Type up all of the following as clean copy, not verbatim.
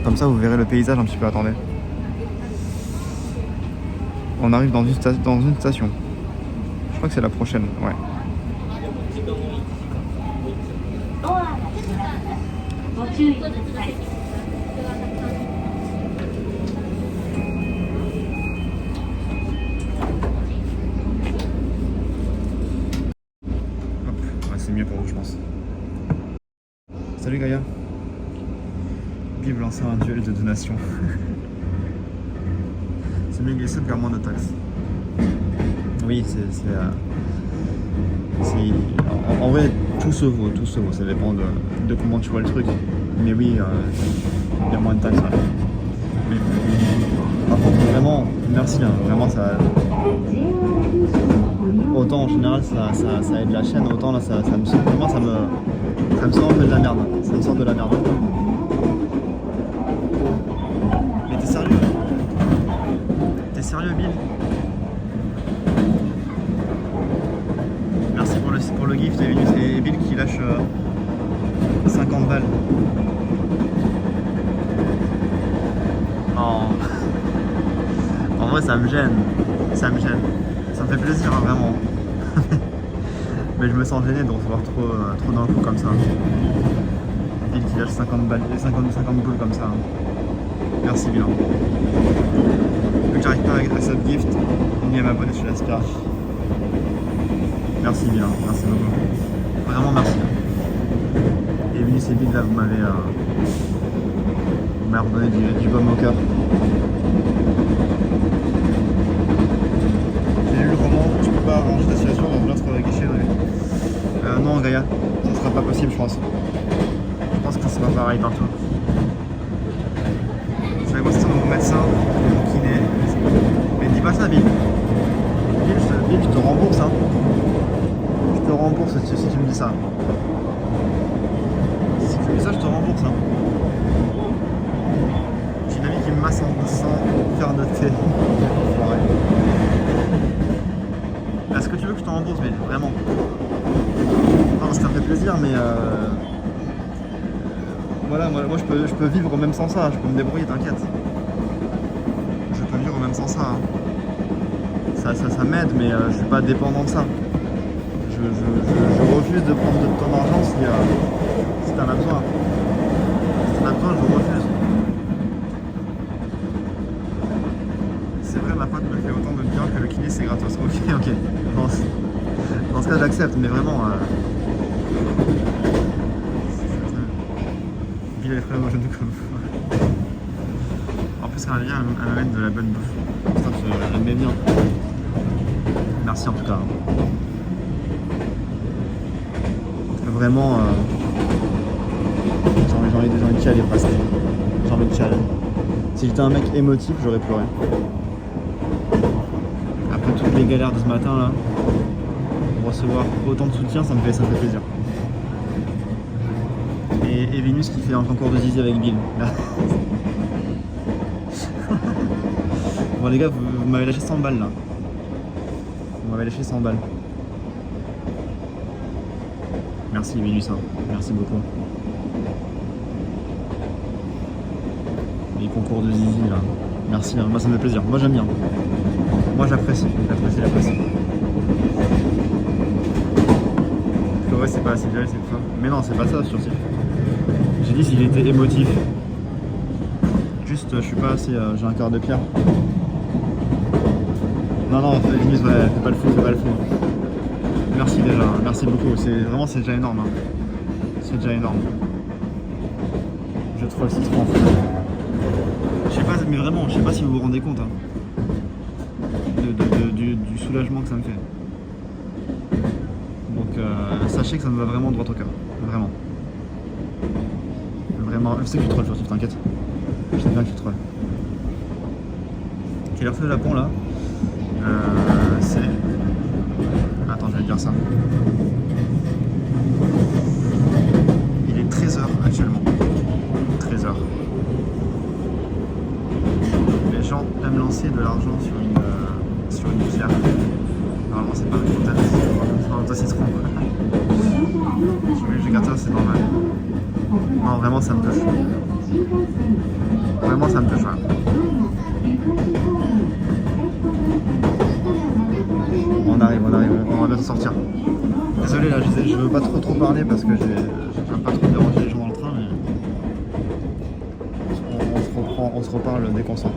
Comme ça, vous verrez le paysage un petit peu. Attendez. On arrive dans une station. Je crois que c'est la prochaine. Ouais. C'est mieux pour vous, je pense. Salut Gaïa. Vive lancer un duel de donation. C'est mieux glisser de moins de taxes. Oui, en vrai, tout se vaut, ça dépend de comment tu vois le truc. Mais oui, il y a moins de taxes. Ouais. Mais, par contre, vraiment, merci, hein, vraiment ça... Autant en général ça aide la chaîne, autant là ça me sort un peu de la merde. Ça me sort de la merde. Mais t'es sérieux? T'es sérieux, Bill? Merci pour le gift et Bill qui lâche 50 balles. Oh. En vrai ça me gêne. Ça me fait plaisir, hein, vraiment. Mais je me sens gêné de recevoir trop d'un coup comme ça. Bill qui lâche 50 balles, 50 boules comme ça. Merci Bill. Vu que j'arrive pas à cette gift, ni à m'abonner sur l'Aspire. Merci Bill, merci beaucoup. Vraiment merci. Et Bill, c'est Bill là, vous m'avez redonné du baume au cœur. Tu peux pas arranger ta situation dans l'autre guichet. Non Gaïa, ça sera pas possible je pense. Je pense que ça sera pareil partout. Je vais consulter mon médecin, mon kiné. Mais dis pas ça Bill. Bill, je te rembourse hein. Je te rembourse si tu me dis ça. Si tu me dis ça, je te rembourse hein. J'ai une amie qui me masse sans faire de thé. Est-ce que tu veux que je t'en rembourse, Bill? Vraiment? Non, ça me fait plaisir, mais voilà, moi je peux vivre même sans ça, je peux me débrouiller, t'inquiète. Je peux vivre même sans ça. Hein. Ça m'aide, mais je suis pas dépendant de ça. Je refuse de prendre de ton argent si t'en as besoin. Si t'en as besoin, je refuse. C'est vrai, ma pote me fait autant de bien que le kiné c'est gratos. Ok. Dans ce cas, j'accepte, mais vraiment. Bill a les frères au genou comme vous. En plus, elle vient à me mettre de la bonne bouffe. Putain, elle m'aime bien. Merci en tout cas. Vraiment. J'ai envie de chialer presque. J'ai envie de chialer. Si j'étais un mec émotif, j'aurais pleuré. Après toutes les galères de ce matin là, pour recevoir autant de soutien, ça me fait plaisir. Et Vénus qui fait un concours de zizi avec Bill. Bon les gars, vous m'avez lâché 100 balles là. Vous m'avez lâché 100 balles. Merci Vénus, hein. Merci beaucoup. Les concours de zizi là. Merci, hein. Moi ça me fait plaisir. Moi j'aime bien. Moi j'apprécie. Pleurer c'est pas assez bien, c'est une fois. Mais non, c'est pas ça surtout. J'ai dit s'il était émotif. Juste, je suis pas assez. J'ai un cœur de pierre. Non, Vénus, ouais, fais pas le fou. Merci déjà, merci beaucoup. C'est déjà énorme. Hein. C'est déjà énorme. Je troll 6 francs. Je sais pas, mais vraiment, je sais pas si vous vous rendez compte. Hein. Du soulagement que ça me fait. Donc sachez que ça me va vraiment droit au cœur. Vraiment. Je sais que tu trolles, Furtif, t'inquiète. Je sais bien que tu trolles. Quelle heure fait le Japon là? C'est... Attends, je vais te dire ça. Il est 13h actuellement. 13h. Les gens aiment lancer de l'argent sur une pierre. Normalement c'est pas une montagne, c'est un citron. Je garde ça, c'est normal. Non, vraiment ça me touche. sortir. Désolé là, je veux pas trop parler parce que j'aime pas trop déranger les gens dans le train, mais on se reparle dès qu'on sort.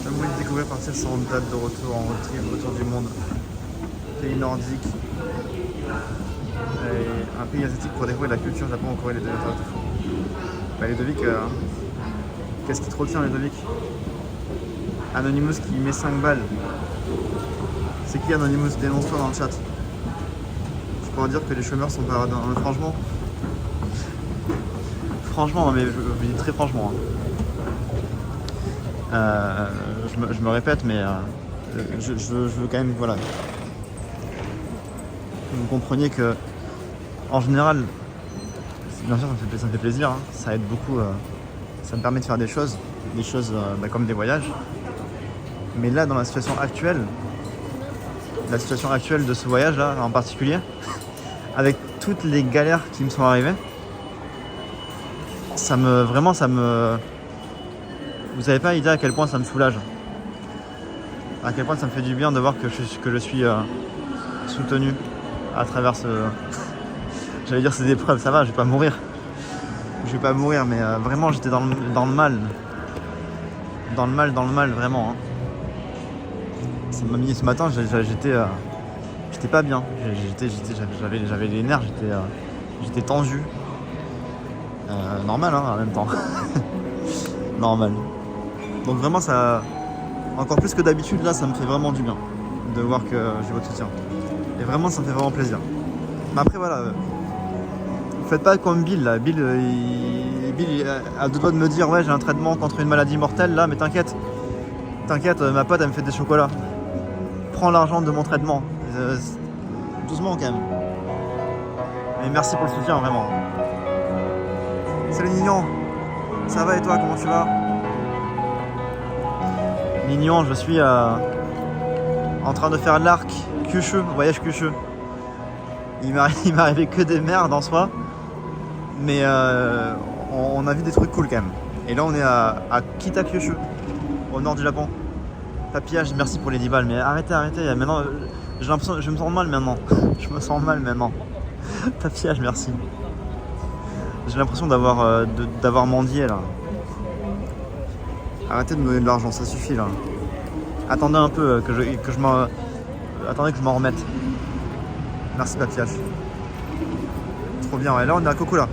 J'aime beaucoup découvrir partir sans date de retour en road trip autour du monde. Pays nordique. Et un pays asiatique pour découvrir la culture Japon en Corée, les Ludovic. Bah, les Ludovic, qu'est-ce qui te retient les Ludovic? Anonymous qui met 5 balles. C'est qui Anonymous? Dénonce-toi dans le chat. Je pourrais dire que les chômeurs sont pas... franchement... Franchement, non mais je vous dis très franchement. Je me répète, mais je veux quand même, voilà, que vous compreniez que, en général, bien sûr, ça me fait plaisir, hein, ça aide beaucoup, ça me permet de faire des choses comme des voyages. Mais là, dans la situation actuelle de ce voyage-là, en particulier, avec toutes les galères qui me sont arrivées, vous avez pas idée à quel point ça me soulage, à quel point ça me fait du bien de voir que je suis soutenu à travers j'allais dire ces épreuves. Ça va, je vais pas mourir, mais vraiment j'étais dans le mal, vraiment, hein. Ça m'a mis ce matin, j'étais pas bien, j'avais les nerfs, j'étais tendu. Normal, hein, en même temps. Normal. Donc vraiment, ça, encore plus que d'habitude, là, ça me fait vraiment du bien de voir que j'ai votre soutien. Et vraiment, ça me fait vraiment plaisir. Mais après, voilà, faites pas comme Bill, là. Bill, il a deux doigts de me dire, ouais, j'ai un traitement contre une maladie mortelle, là, mais t'inquiète, ma pote, elle me fait des chocolats. Prends l'argent de mon traitement. Doucement, quand même. Mais merci pour le soutien, vraiment. Salut Nignon, ça va et toi, comment tu vas? Nignon, je suis en train de faire l'arc Kyushu, voyage Kyushu. Il m'est arrivé que des merdes en soi, mais on a vu des trucs cool quand même. Et là on est à Kitakyushu, au nord du Japon. Papillage, merci pour les 10 balles, mais arrêtez, maintenant j'ai l'impression, je me sens mal maintenant. Papillage, merci. J'ai l'impression d'avoir mendié là. Arrêtez de me donner de l'argent, ça suffit là. Attendez un peu attendez que je m'en remette. Merci Papillage. Trop bien, ouais, là on est à Kokura.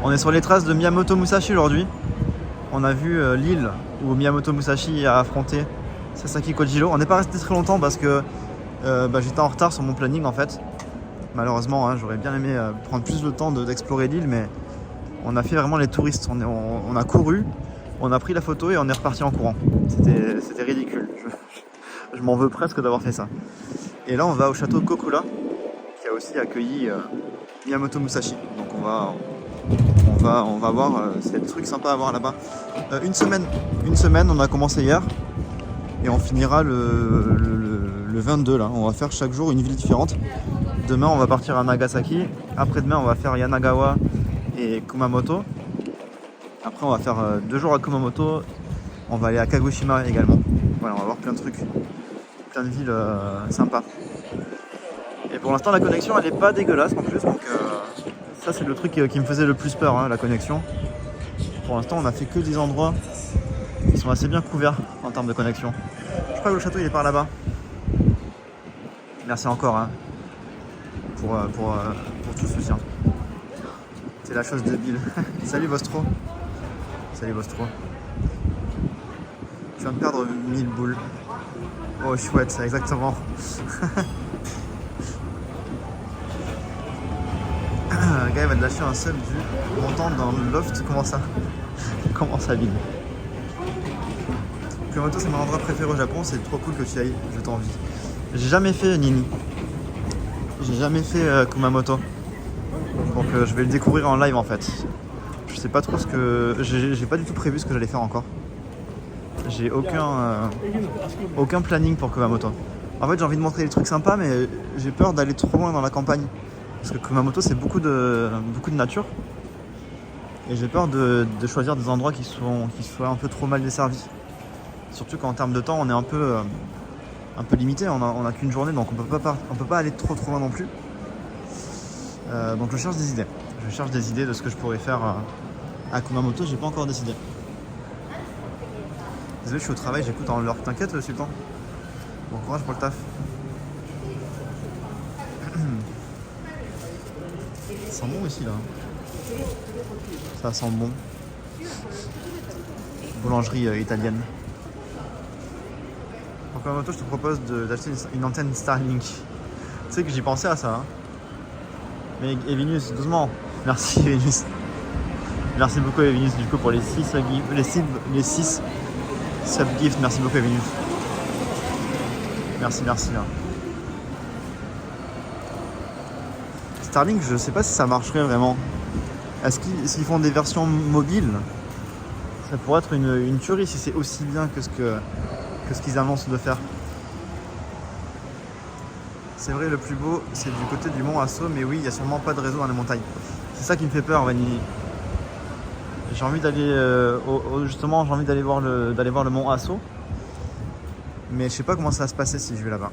On est sur les traces de Miyamoto Musashi aujourd'hui. On a vu l'île où Miyamoto Musashi a affronté Sasaki Kojiro. On n'est pas resté très longtemps parce que j'étais en retard sur mon planning en fait. Malheureusement, hein, j'aurais bien aimé prendre plus de temps d'explorer l'île, mais on a fait vraiment les touristes. On a couru, on a pris la photo et on est reparti en courant. C'était ridicule. Je m'en veux presque d'avoir fait ça. Et là, on va au château Kokura, qui a aussi accueilli Miyamoto Musashi. Donc on va voir, c'est des trucs sympas à voir là-bas. Une semaine, on a commencé hier et on finira le 22 là. On va faire chaque jour une ville différente. Demain on va partir à Nagasaki, après-demain on va faire Yanagawa et Kumamoto. Après on va faire 2 jours à Kumamoto, on va aller à Kagoshima également. Voilà, on va voir plein de trucs, plein de villes sympas. Et pour l'instant la connexion elle est pas dégueulasse en plus, donc ça c'est le truc qui me faisait le plus peur, hein, la connexion. Pour l'instant on a fait que des endroits qui sont assez bien couverts en termes de connexion. Je crois que le château il est par là-bas. Merci encore, hein, pour tout le soutien. C'est la chose de Bill. Salut Vostro. Salut Vostro. Je viens de perdre 1000 boules. Oh chouette, exactement. Le gars il va te lâcher un sub du montant dans le loft, comment ça? Comment ça vide? Kumamoto c'est mon endroit préféré au Japon, c'est trop cool que tu y ailles, je t'envie. J'ai jamais fait Nini. J'ai jamais fait Kumamoto. Donc je vais le découvrir en live en fait. Je sais pas trop ce que. J'ai pas du tout prévu ce que j'allais faire encore. J'ai aucun planning pour Kumamoto. En fait j'ai envie de montrer des trucs sympas mais j'ai peur d'aller trop loin dans la campagne. Parce que Kumamoto c'est beaucoup de nature. Et j'ai peur de choisir des endroits qui soient un peu trop mal desservis. Surtout qu'en termes de temps on est un peu limité, on a qu'une journée donc on peut pas aller trop loin non plus. Donc je cherche des idées. Je cherche des idées de ce que je pourrais faire à Kumamoto, j'ai pas encore décidé. Désolé, je suis au travail, j'écoute en l'heure. T'inquiète, Sultan. Bon courage pour le taf. Ça sent bon ici là. Ça sent bon. Boulangerie italienne. Pour Kumamoto, je te propose d'acheter une antenne Starlink. Tu sais que j'y pensais à ça. Hein. Mais Evinus, doucement. Merci Evinus. Merci beaucoup Evinus du coup pour les 6 sub-gifts. Merci beaucoup Evinus. Merci. Là. Starlink, je sais pas si ça marcherait vraiment. Est-ce qu'ils font des versions mobiles? Ça pourrait être une tuerie si c'est aussi bien que ce qu'ils annoncent de faire. C'est vrai, le plus beau, c'est du côté du mont Asso, mais oui, il n'y a sûrement pas de réseau dans les montagnes. C'est ça qui me fait peur, Vanini. J'ai envie d'aller justement, j'ai envie d'aller voir le mont Asso, mais je sais pas comment ça va se passer si je vais là-bas.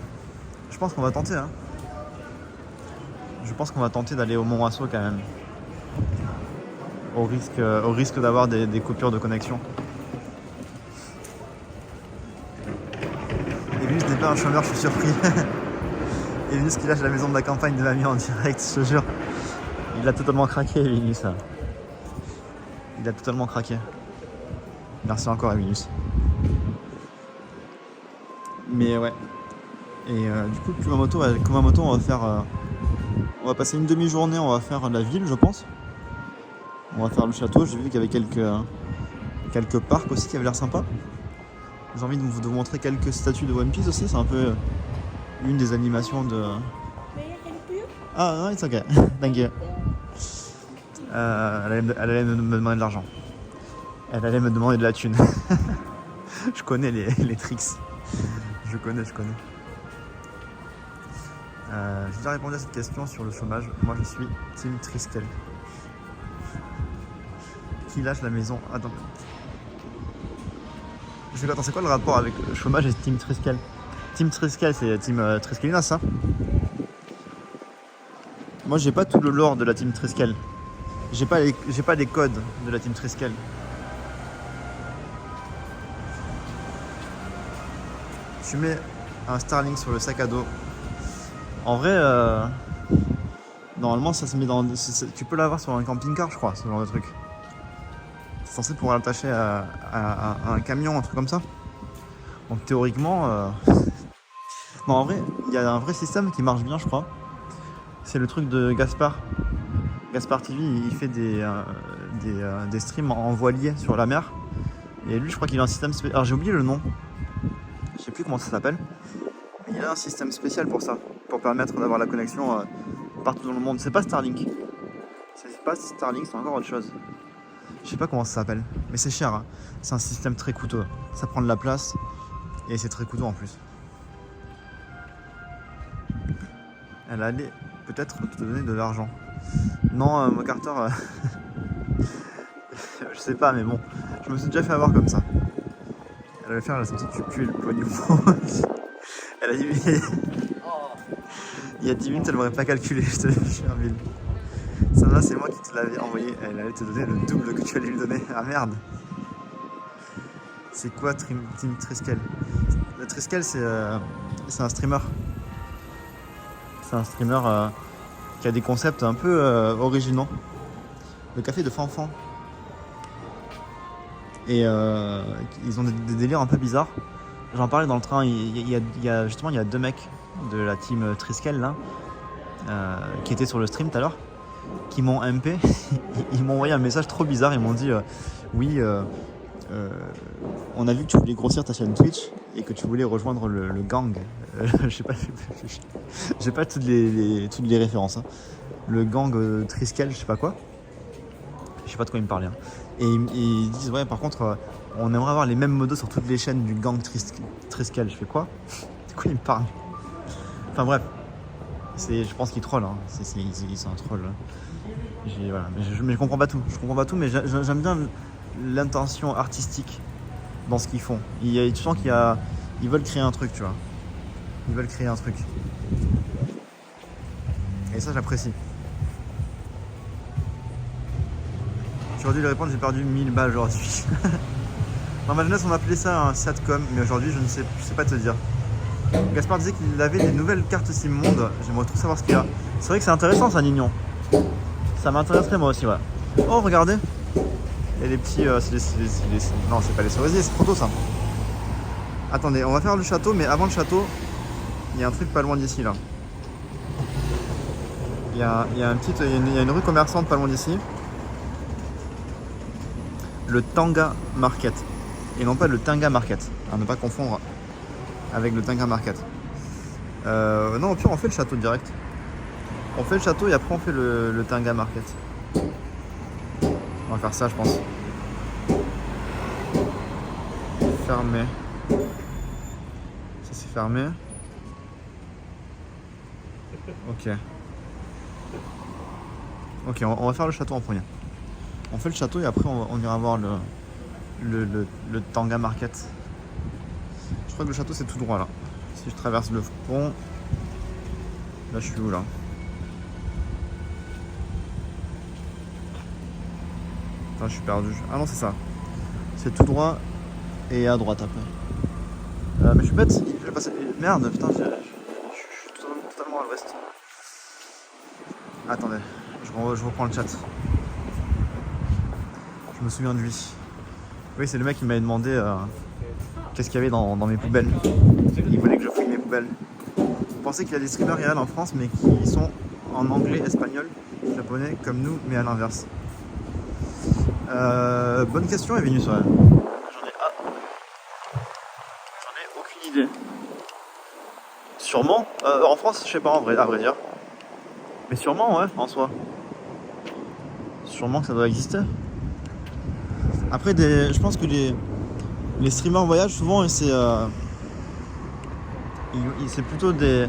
Je pense qu'on va tenter, hein. Je pense qu'on va tenter d'aller au mont Asso quand même, au risque d'avoir des coupures de connexion. Et lui, ce n'est pas un chômeur, je suis surpris. Et Vinus qui lâche la maison de la campagne de mamie en direct, je te jure. Il a totalement craqué, Vinus. Il a totalement craqué. Merci encore, Vinus. Mais ouais. Et du coup, Kumamoto, on va passer une demi-journée, on va faire la ville, je pense. On va faire le château. J'ai vu qu'il y avait quelques parcs aussi qui avaient l'air sympas. J'ai envie de vous montrer quelques statues de One Piece aussi. C'est un peu une des animations de... Ah non, it's okay. Thank you. Elle allait me demander de l'argent. Elle allait me demander de la thune. Je connais les tricks. Je connais. J'ai déjà répondu à cette question sur le chômage. Moi je suis Team Triskel. Qui lâche la maison? Attends. Attends, c'est quoi le rapport avec le chômage et Team Triskel? Team Triskel, c'est Team Triskelinas, ça? Moi j'ai pas tout le lore de la Team Triskel. J'ai pas les codes de la Team Triskel. Tu mets un Starlink sur le sac à dos. En vrai, normalement ça se met dans... Tu peux l'avoir sur un camping-car, je crois, ce genre de truc. C'est censé pouvoir l'attacher à un camion, un truc comme ça. Donc théoriquement... Non, en vrai, il y a un vrai système qui marche bien, je crois. C'est le truc de Gaspard. Gaspard TV, il fait des streams en voilier sur la mer. Et lui, je crois qu'il a un système spécial. Alors j'ai oublié le nom. Je sais plus comment ça s'appelle. Mais il a un système spécial pour ça. Pour permettre d'avoir la connexion partout dans le monde. C'est pas Starlink. C'est pas Starlink, c'est encore autre chose. Je sais pas comment ça s'appelle. Mais c'est cher. Hein. C'est un système très coûteux. Ça prend de la place. Et c'est très coûteux en plus. Elle allait peut-être te donner de l'argent. Non, Carter, je sais pas, mais bon, je me suis déjà fait avoir comme ça. Elle allait faire la sortie du cul et le poignet. Elle a dit, il y a 10 minutes, elle m'aurait pas calculé, je te jure, Bill. Ça va, c'est moi qui te l'avais envoyé. Elle allait te donner le double que tu allais lui donner. Ah merde. C'est quoi Team Triskel? Le Triskel, c'est un streamer. C'est un streamer qui a des concepts un peu originaux. Le café de Fanfan. Et ils ont des délires un peu bizarres. j'en parlais dans le train, justement il y a 2 mecs de la team Triskel là, qui étaient sur le stream tout à l'heure, qui m'ont MP. Ils m'ont envoyé un message trop bizarre, ils m'ont dit oui, on a vu que tu voulais grossir ta chaîne Twitch et que tu voulais rejoindre le gang. Je sais pas, j'ai pas toutes les références, hein. Le gang Triskel, je sais pas quoi. Je sais pas de quoi ils me parlaient, hein. Et ils disent ouais, par contre on aimerait avoir les mêmes modos sur toutes les chaînes du gang Triskel. Je fais quoi? De quoi ils me parlent? Enfin bref, je pense qu'ils trollent, hein. Ils sont un troll. Voilà. Mais je comprends pas tout. Je comprends pas tout, mais j'aime bien l'intention artistique dans ce qu'ils font. Tu sens ils veulent créer un truc, tu vois. Ils veulent créer un truc. Et ça, j'apprécie. J'aurais dû lui répondre, j'ai perdu 1000 balles aujourd'hui. Dans ma jeunesse, on appelait ça un satcom, mais aujourd'hui, je sais pas te dire. Gaspard disait qu'il avait des nouvelles cartes SIM Monde. J'aimerais trop savoir ce qu'il y a. C'est vrai que c'est intéressant, ça, Nignon. Ça m'intéresserait moi aussi, ouais. Oh, regardez. Il y a des petits... non, c'est pas les cerisiers, c'est trop tôt, ça. Attendez, on va faire le château, mais avant le château, il y a un truc pas loin d'ici, là. Il y a une rue commerçante pas loin d'ici. Le Tanga Market. Et non pas le Tanga Market. À ne pas confondre avec le Tanga Market. Non, au pire, on fait le château direct. On fait le château et après on fait le Tanga Market. On va faire ça, je pense. Fermé. Ça c'est fermé. Ok. Ok, on va faire le château en premier. On fait le château et après on ira voir le Tanga Market. Je crois que le château c'est tout droit là. Si je traverse le pont. Là je suis où là? Enfin, je suis perdu. Ah non, c'est ça. C'est tout droit et à droite après. Mais je suis bête. Je vais passer. Merde, putain, je suis totalement à l'ouest. Attendez, je reprends le chat. Je me souviens de lui. Oui, c'est le mec qui m'avait demandé qu'est-ce qu'il y avait dans mes poubelles. Il voulait que je fouille mes poubelles. Vous pensez qu'il y a des streamers réels en France, mais qui sont en anglais, espagnol, japonais, comme nous, mais à l'inverse. Bonne question, Evinus, ouais. J'en ai aucune idée. Sûrement. En France, je sais pas, à vrai dire. Mais sûrement, ouais, en soi. Sûrement que ça doit exister. Après, je pense que les streamers voyage, souvent, c'est plutôt des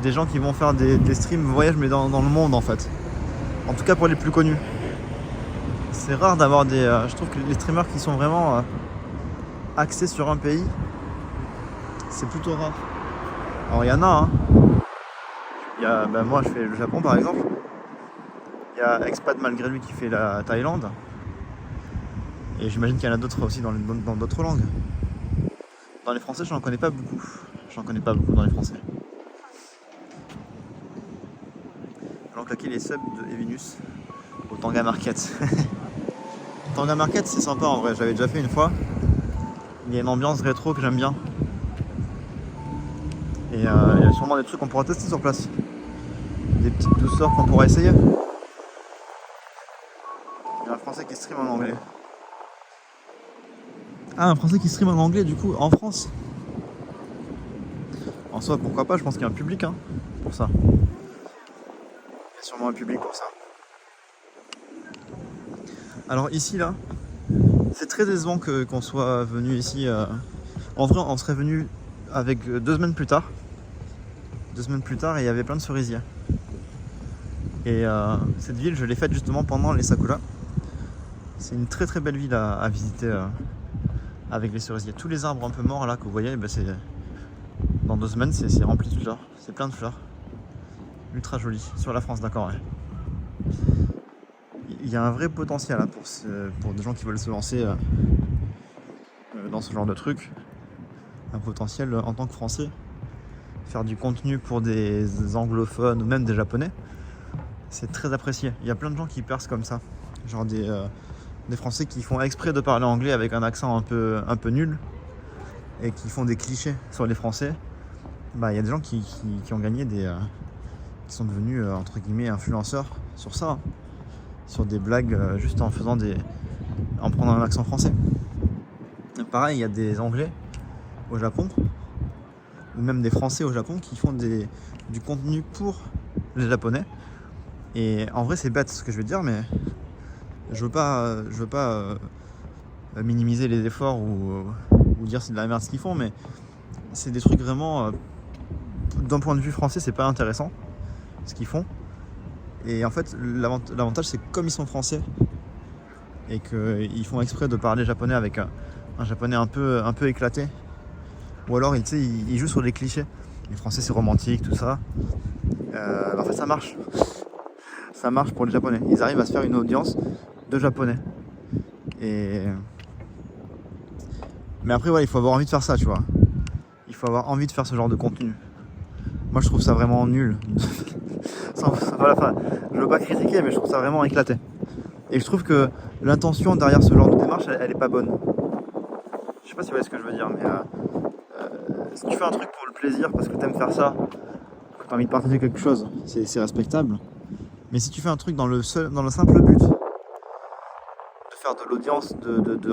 gens qui vont faire des streams voyage, mais dans le monde, en fait. En tout cas, pour les plus connus. C'est rare d'avoir je trouve que les streamers qui sont vraiment axés sur un pays, c'est plutôt rare. Alors il y en a, hein. Moi je fais le Japon par exemple. Il y a Expat malgré lui qui fait la Thaïlande. Et j'imagine qu'il y en a d'autres aussi dans d'autres langues. Dans les français, j'en connais pas beaucoup. J'en connais pas beaucoup dans les français. Allons claquer les subs de Evinus au Tanga Market. Tanga Market, c'est sympa en vrai, j'avais déjà fait une fois. Il y a une ambiance rétro que j'aime bien. Et il y a sûrement des trucs qu'on pourra tester sur place. Des petites douceurs qu'on pourra essayer. Il y a un français qui stream en anglais. Ah, un français qui stream en anglais du coup, en France. En soi, pourquoi pas, je pense qu'il y a un public pour ça. Il y a sûrement un public pour ça. Alors ici là, c'est très décevant qu'on soit venu ici. En vrai, on serait venu avec 2 semaines plus tard. 2 semaines plus tard, et il y avait plein de cerisiers. Et cette ville, je l'ai faite justement pendant les sakura. C'est une très très belle ville à visiter avec les cerisiers. Tous les arbres un peu morts là que vous voyez, dans 2 semaines, c'est rempli de fleurs. C'est plein de fleurs. Ultra joli. Sur la France, d'accord, ouais. Il y a un vrai potentiel là, pour des gens qui veulent se lancer dans ce genre de truc. Un potentiel en tant que Français. Faire du contenu pour des anglophones ou même des japonais, c'est très apprécié. Il y a plein de gens qui percent comme ça. Genre des Français qui font exprès de parler anglais avec un accent un peu nul et qui font des clichés sur les Français, bah il y a des gens qui ont gagné qui sont devenus entre guillemets influenceurs sur ça, hein. Sur des blagues juste en prenant un accent français. Et pareil, il y a des Anglais au Japon, ou même des Français au Japon qui font du contenu pour les Japonais. Et en vrai c'est bête ce que je vais dire, mais je veux pas minimiser les efforts ou dire c'est de la merde ce qu'ils font, mais c'est des trucs vraiment d'un point de vue français c'est pas intéressant ce qu'ils font. Et en fait l'avantage c'est que comme ils sont français et qu'ils font exprès de parler japonais avec un japonais un peu éclaté, ou alors ils jouent sur les clichés. Les Français c'est romantique, tout ça. En fait ça marche. Ça marche pour les Japonais. Ils arrivent à se faire une audience de Japonais. Mais après il faut avoir envie de faire ça, tu vois. Il faut avoir envie de faire ce genre de contenu. Moi je trouve ça vraiment nul. Je veux pas critiquer, mais je trouve ça vraiment éclaté. Et je trouve que l'intention derrière ce genre de démarche, elle est pas bonne. Je sais pas si vous voyez ce que je veux dire, mais si tu fais un truc pour le plaisir, parce que t'aimes faire ça, que t'as envie de partager quelque chose, c'est respectable. Mais si tu fais un truc dans le simple but de faire de l'audience,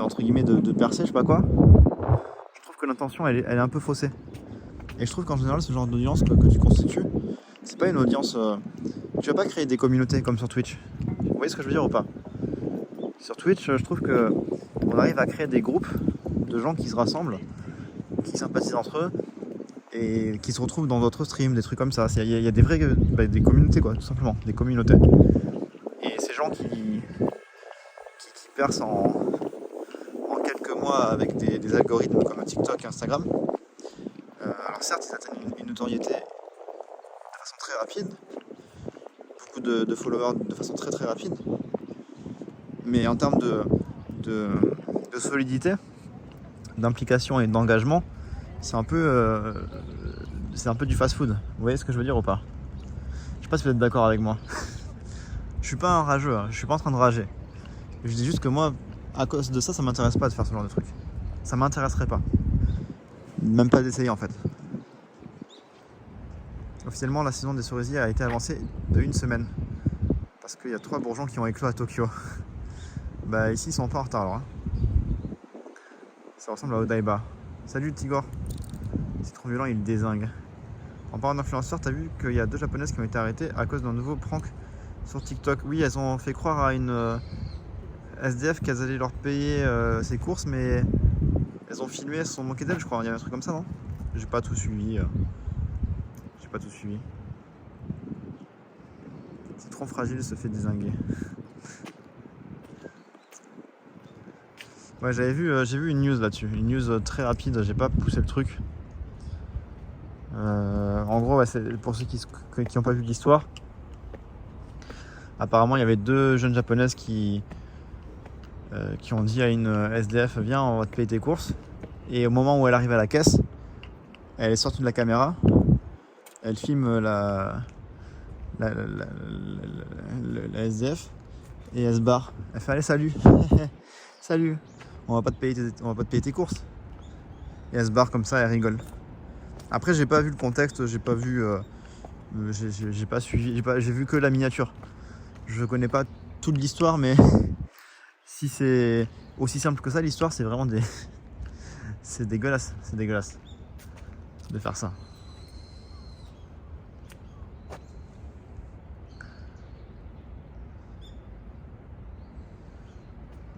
entre guillemets, de percer, je sais pas quoi, je trouve que l'intention elle est un peu faussée. Et je trouve qu'en général ce genre d'audience que tu constitues, c'est pas une audience. Tu vas pas créer des communautés comme sur Twitch. Vous voyez ce que je veux dire ou pas? Sur Twitch, je trouve que on arrive à créer des groupes de gens qui se rassemblent, qui sympathisent entre eux et qui se retrouvent dans d'autres streams, des trucs comme ça. Il y a des vraies des communautés, quoi, tout simplement, des communautés. Et ces gens qui percent en quelques mois avec des algorithmes comme TikTok et Instagram, alors certes ils atteignent une notoriété de façon très rapide, beaucoup de followers de façon très très rapide, mais en termes de solidité, d'implication et d'engagement, c'est un peu du fast-food. Vous voyez ce que je veux dire ou pas? Je sais pas si vous êtes d'accord avec moi. Je suis pas un rageux, hein. Je suis pas en train de rager. Je dis juste que moi, à cause de ça, ça m'intéresse pas de faire ce genre de truc. Ça m'intéresserait pas. Même pas d'essayer en fait. Officiellement, la saison des cerisiers a été avancée de 1 semaine. Parce qu'il y a 3 bourgeons qui ont éclos à Tokyo. Bah ici ils sont pas en retard alors. Hein. Ça ressemble à Odaiba. Salut Tigor. C'est trop violent, il dézingue. En parlant d'influenceurs, t'as vu qu'il y a 2 japonaises qui ont été arrêtées à cause d'un nouveau prank sur TikTok. Oui, elles ont fait croire à une SDF qu'elles allaient leur payer ses courses, mais elles ont filmé, elles se sont moquées d'elles, je crois. Il y a un truc comme ça, non? J'ai pas tout suivi. C'est trop fragile, se fait dézinguer. Ouais, j'ai vu une news là-dessus, une news très rapide, j'ai pas poussé le truc. En gros, ouais, c'est pour ceux qui n'ont pas vu l'histoire. Apparemment, il y avait 2 jeunes japonaises qui ont dit à une SDF, viens, on va te payer tes courses. Et au moment où elle arrive à la caisse, elle est sortie de la caméra, elle filme la SDF et elle se barre. Elle fait allez, salut, salut, on va pas te payer tes courses. Et elle se barre comme ça, elle rigole. Après, j'ai pas vu le contexte, j'ai pas vu, j'ai pas suivi, j'ai vu que la miniature. Je connais pas toute l'histoire, mais si c'est aussi simple que ça, l'histoire, c'est vraiment c'est dégueulasse, de faire ça.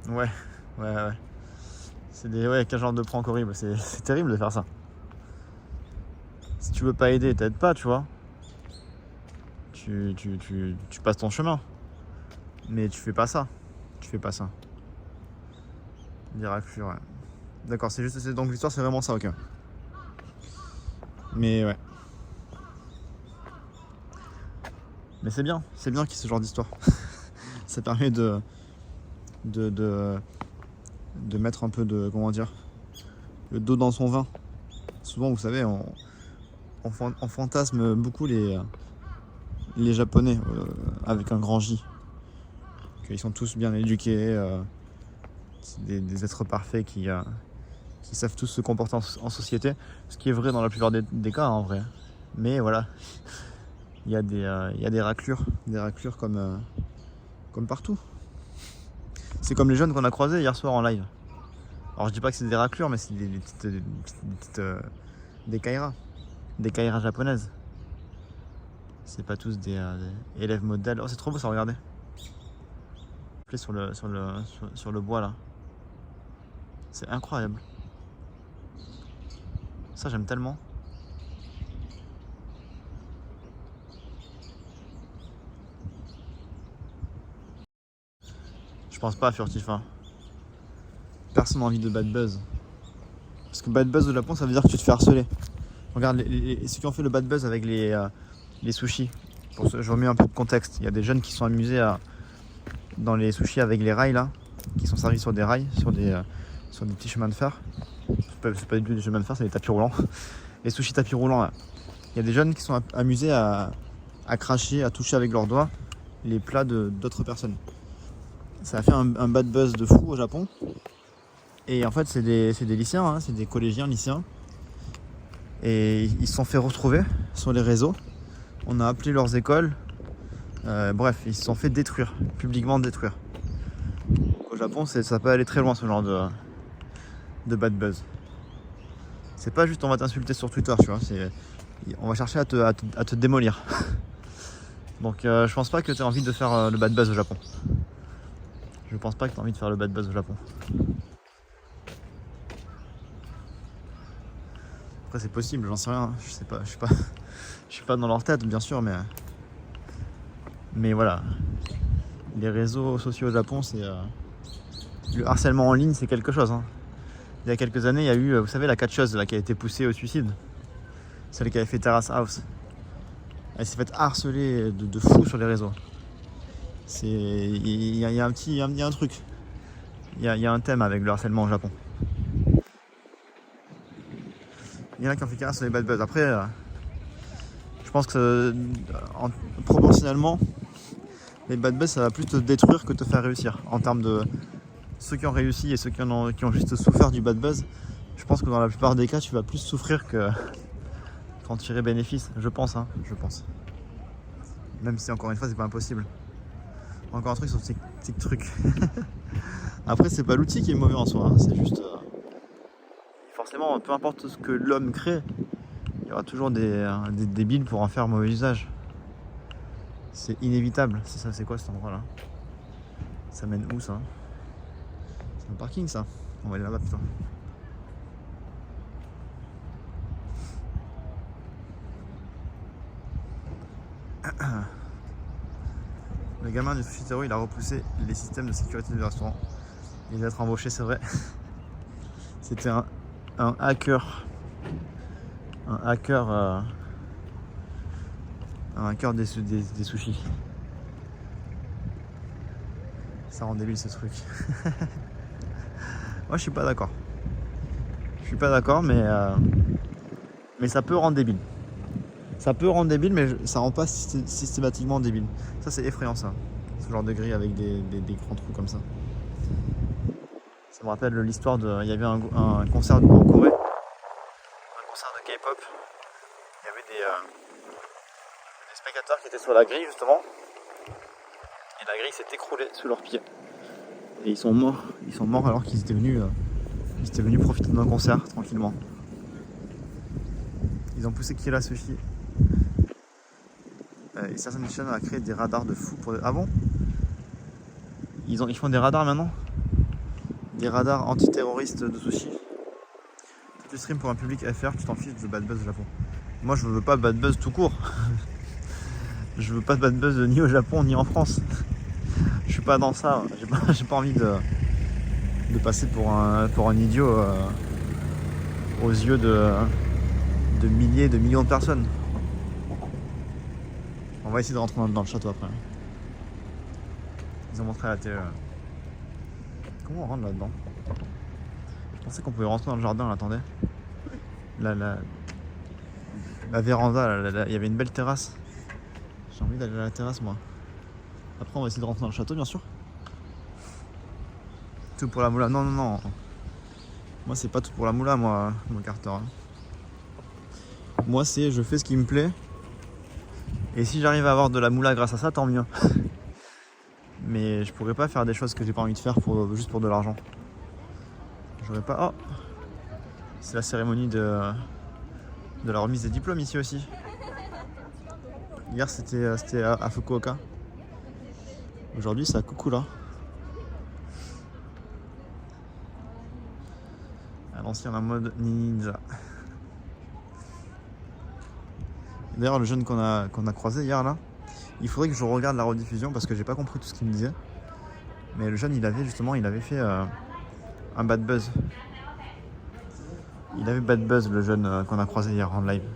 Ouais. C'est quel genre de prank horrible, c'est terrible de faire ça. Si tu veux pas aider, t'aides pas, tu vois. Tu passes ton chemin. Mais tu fais pas ça. Miracle, ouais. D'accord, donc l'histoire c'est vraiment ça, ok. Mais ouais. Mais c'est bien qu'il y ait ce genre d'histoire. Ça permet de mettre un peu de, comment dire, le dos dans son vin. Souvent, vous savez, on fantasme beaucoup les Japonais avec un grand J. Qu'ils sont tous bien éduqués, des êtres parfaits qui qui savent tous se comporter en société, ce qui est vrai dans la plupart des cas en vrai. Mais voilà, il y a des raclures comme partout. C'est comme les jeunes qu'on a croisés hier soir en live. Alors je dis pas que c'est des raclures, mais c'est des kairas japonaises. C'est pas tous des élèves modèles. Oh, c'est trop beau ça, regardez. Sur le bois là. C'est incroyable. Ça j'aime tellement. Je pense pas à Furtif, hein. Personne n'a envie de bad buzz. Parce que bad buzz au Japon, ça veut dire que tu te fais harceler. Regarde, ceux qui ont fait le bad buzz avec les sushis. Je remets un peu de contexte. Il y a des jeunes qui sont amusés dans les sushis avec les rails là, qui sont servis sur des rails, sur des petits chemins de fer. C'est pas du tout des chemins de fer, c'est des tapis roulants. Les sushis tapis roulants là. Il y a des jeunes qui sont amusés à cracher, à toucher avec leurs doigts les plats d'autres personnes. Ça a fait un bad buzz de fou au Japon. Et en fait, c'est des lycéens, hein, c'est des collégiens, lycéens. Et ils se sont fait retrouver sur les réseaux. On a appelé leurs écoles. Bref, ils se sont fait détruire, publiquement détruire. Au Japon, ça peut aller très loin ce genre de bad buzz. C'est pas juste on va t'insulter sur Twitter, tu vois. On va chercher à te démolir. Donc je pense pas que tu aies envie de faire le bad buzz au Japon. Je pense pas que tu as envie de faire le bad buzz au Japon. Après c'est possible, j'en sais rien, je sais pas, je suis pas dans leur tête bien sûr, mais voilà. Les réseaux sociaux au Japon, c'est le harcèlement en ligne, c'est quelque chose, hein. Il y a quelques années, il y a eu, vous savez, la catcheuse là, qui a été poussée au suicide, celle qui avait fait Terrace House. Elle s'est fait harceler de fou sur les réseaux. Il y a un truc. Il y a un thème avec le harcèlement au Japon. Il y en a qui ont fait carrément sur les bad buzz. Après, je pense que proportionnellement, les bad buzz, ça va plus te détruire que te faire réussir. En termes de ceux qui ont réussi et ceux qui ont juste souffert du bad buzz, je pense que dans la plupart des cas, tu vas plus souffrir qu'en tirer bénéfice. Je pense, hein, je pense. Même si, encore une fois, c'est pas impossible. Encore un truc sur ces trucs. Après, c'est pas l'outil qui est mauvais en soi, hein, c'est juste... forcément, peu importe ce que l'homme crée, il y aura toujours des débiles pour en faire mauvais usage. C'est inévitable. C'est ça, c'est quoi cet endroit là? Ça mène où ça? C'est un parking ça. On va aller là-bas plutôt. Le gamin du Sushitaro, il a repoussé les systèmes de sécurité du restaurant. Il va être embauché, c'est vrai. C'était un hacker. Un hacker des sushis. Ça rend débile ce truc. Moi je suis pas d'accord. Je suis pas d'accord, mais ça peut rendre débile. Ça peut rendre débile, mais ça rend pas systématiquement débile. Ça c'est effrayant ça. Ce genre de grille avec des grands trous comme ça. Ça me rappelle l'histoire de... Il y avait un concert en Corée. Un concert de K-pop. Il y avait des spectateurs qui étaient sur la grille justement. Et la grille s'est écroulée sous leurs pieds. Et ils sont morts. Ils sont morts alors qu'ils étaient venus profiter d'un concert tranquillement. Ils ont poussé Kira Sushi. Et certaines chaînes ont créé des radars de fou pour... Ah bon? Ils font des radars maintenant? Des radars antiterroristes de sushi. Tu stream pour un public FR, tu t'en fiches de bad buzz au Japon. Moi je veux pas bad buzz tout court. Je veux pas de bad buzz ni au Japon ni en France. Je suis pas dans ça. J'ai pas envie de passer pour un idiot aux yeux de milliers, de millions de personnes. On va essayer de rentrer dans le château après. Ils ont montré à la télé. Comment on rentre là-dedans? Je pensais qu'on pouvait rentrer dans le jardin, là, attendez. La véranda, il y avait une belle terrasse. J'ai envie d'aller à la terrasse moi. Après on va essayer de rentrer dans le château bien sûr. Tout pour la moula. Non. Moi, c'est pas tout pour la moula, moi, mon Carter. Hein. Moi, c'est je fais ce qui me plaît. Et si j'arrive à avoir de la moula grâce à ça, tant mieux. Mais je pourrais pas faire des choses que j'ai pas envie de faire juste pour de l'argent. J'aurais pas. Oh, c'est la cérémonie de la remise des diplômes ici aussi. Hier, c'était à Fukuoka. Aujourd'hui, c'est à Kokura. À l'ancien, en mode ninja. D'ailleurs, le jeune qu'on a croisé hier là, il faudrait que je regarde la rediffusion parce que j'ai pas compris tout ce qu'il me disait. Mais le jeune, il avait fait un bad buzz. Il avait bad buzz, le jeune qu'on a croisé hier en live.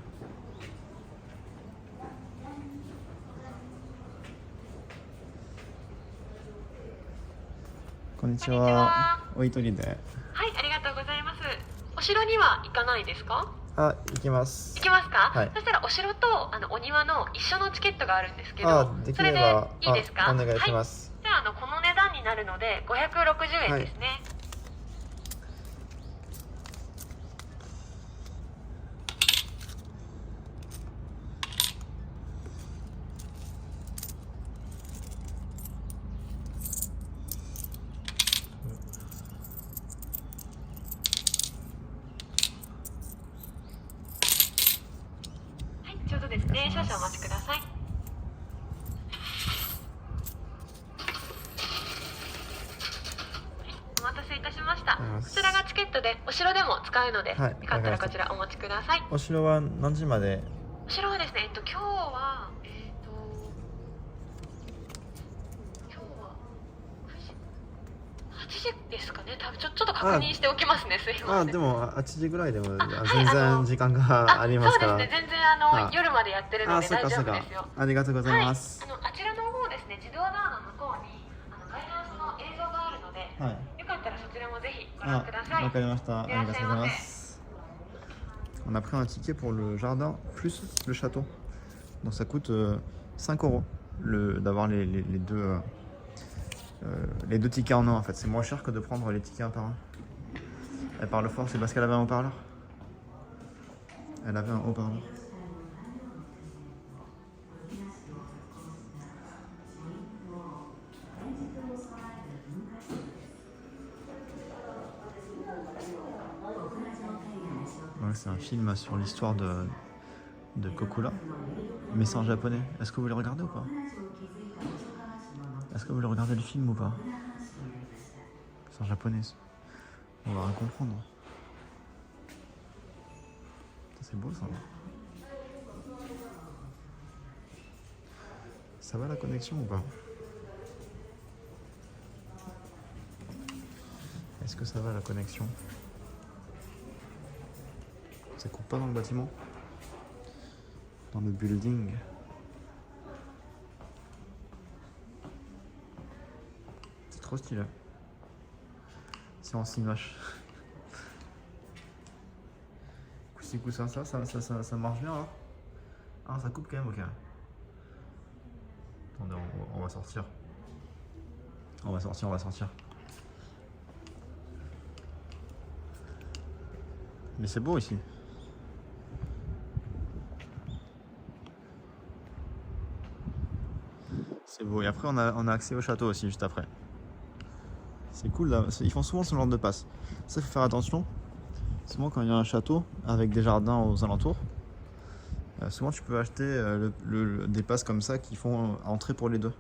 Konnichiwa. Oitori de. はい、ありがとうございます。お城には行かないですか？あ、行きます。行きますか？はい。そしたらお城とお庭の一緒のチケットがあるんですけど、できそれでればいいですか？お願いしまはい。す。じゃあこの値段になるので560円ですね。はい、ちょうどですね。少々お待ちください。お待たせいたしました。こちらがチケットでお城でも使うので、よかったらこちらお持ちください。お城は何時まで？お城はですね、今日は9時、8時ですかね。多分ちょっと確認しておきますね。すいません。でも8時ぐらいでも全然時間がありますから。そうですね。全然夜までやってるので大丈夫ですよ。ありがとうございます。あちらの方ですね、自動ドアの向こうにガイダンスの映像があるので、よかったらそちらもぜひご覧ください。わかりました。ありがとうございます。On a pris un ticket pour le jardin plus le château. Donc ça coûte 5 euros d'avoir les deux tickets en un en fait. C'est moins cher que de prendre les tickets un par un. Elle parle fort, c'est parce qu'elle avait un haut-parleur. Elle avait un haut-parleur. Ouais, c'est un film sur l'histoire de Kokura, mais c'est en japonais. Est-ce que vous le regardez ou pas? Est-ce que vous le regardez le film ou pas? C'est en japonais. On va rien comprendre. C'est beau ça. Ça va la connexion ou pas? Est-ce que ça va la connexion? Ça coupe pas dans le bâtiment? Dans le building? C'est trop stylé. C'est en cinémache. Coussin, ça marche bien alors? Ah, ça coupe quand même, ok. Attendez, on va sortir. On va sortir. Mais c'est beau ici. C'est beau. Et après, on a accès au château aussi, juste après. C'est cool là. Ils font souvent ce genre de passe. Ça, il faut faire attention. Souvent, quand il y a un château avec des jardins aux alentours, souvent tu peux acheter des passes comme ça qui font entrer pour les deux.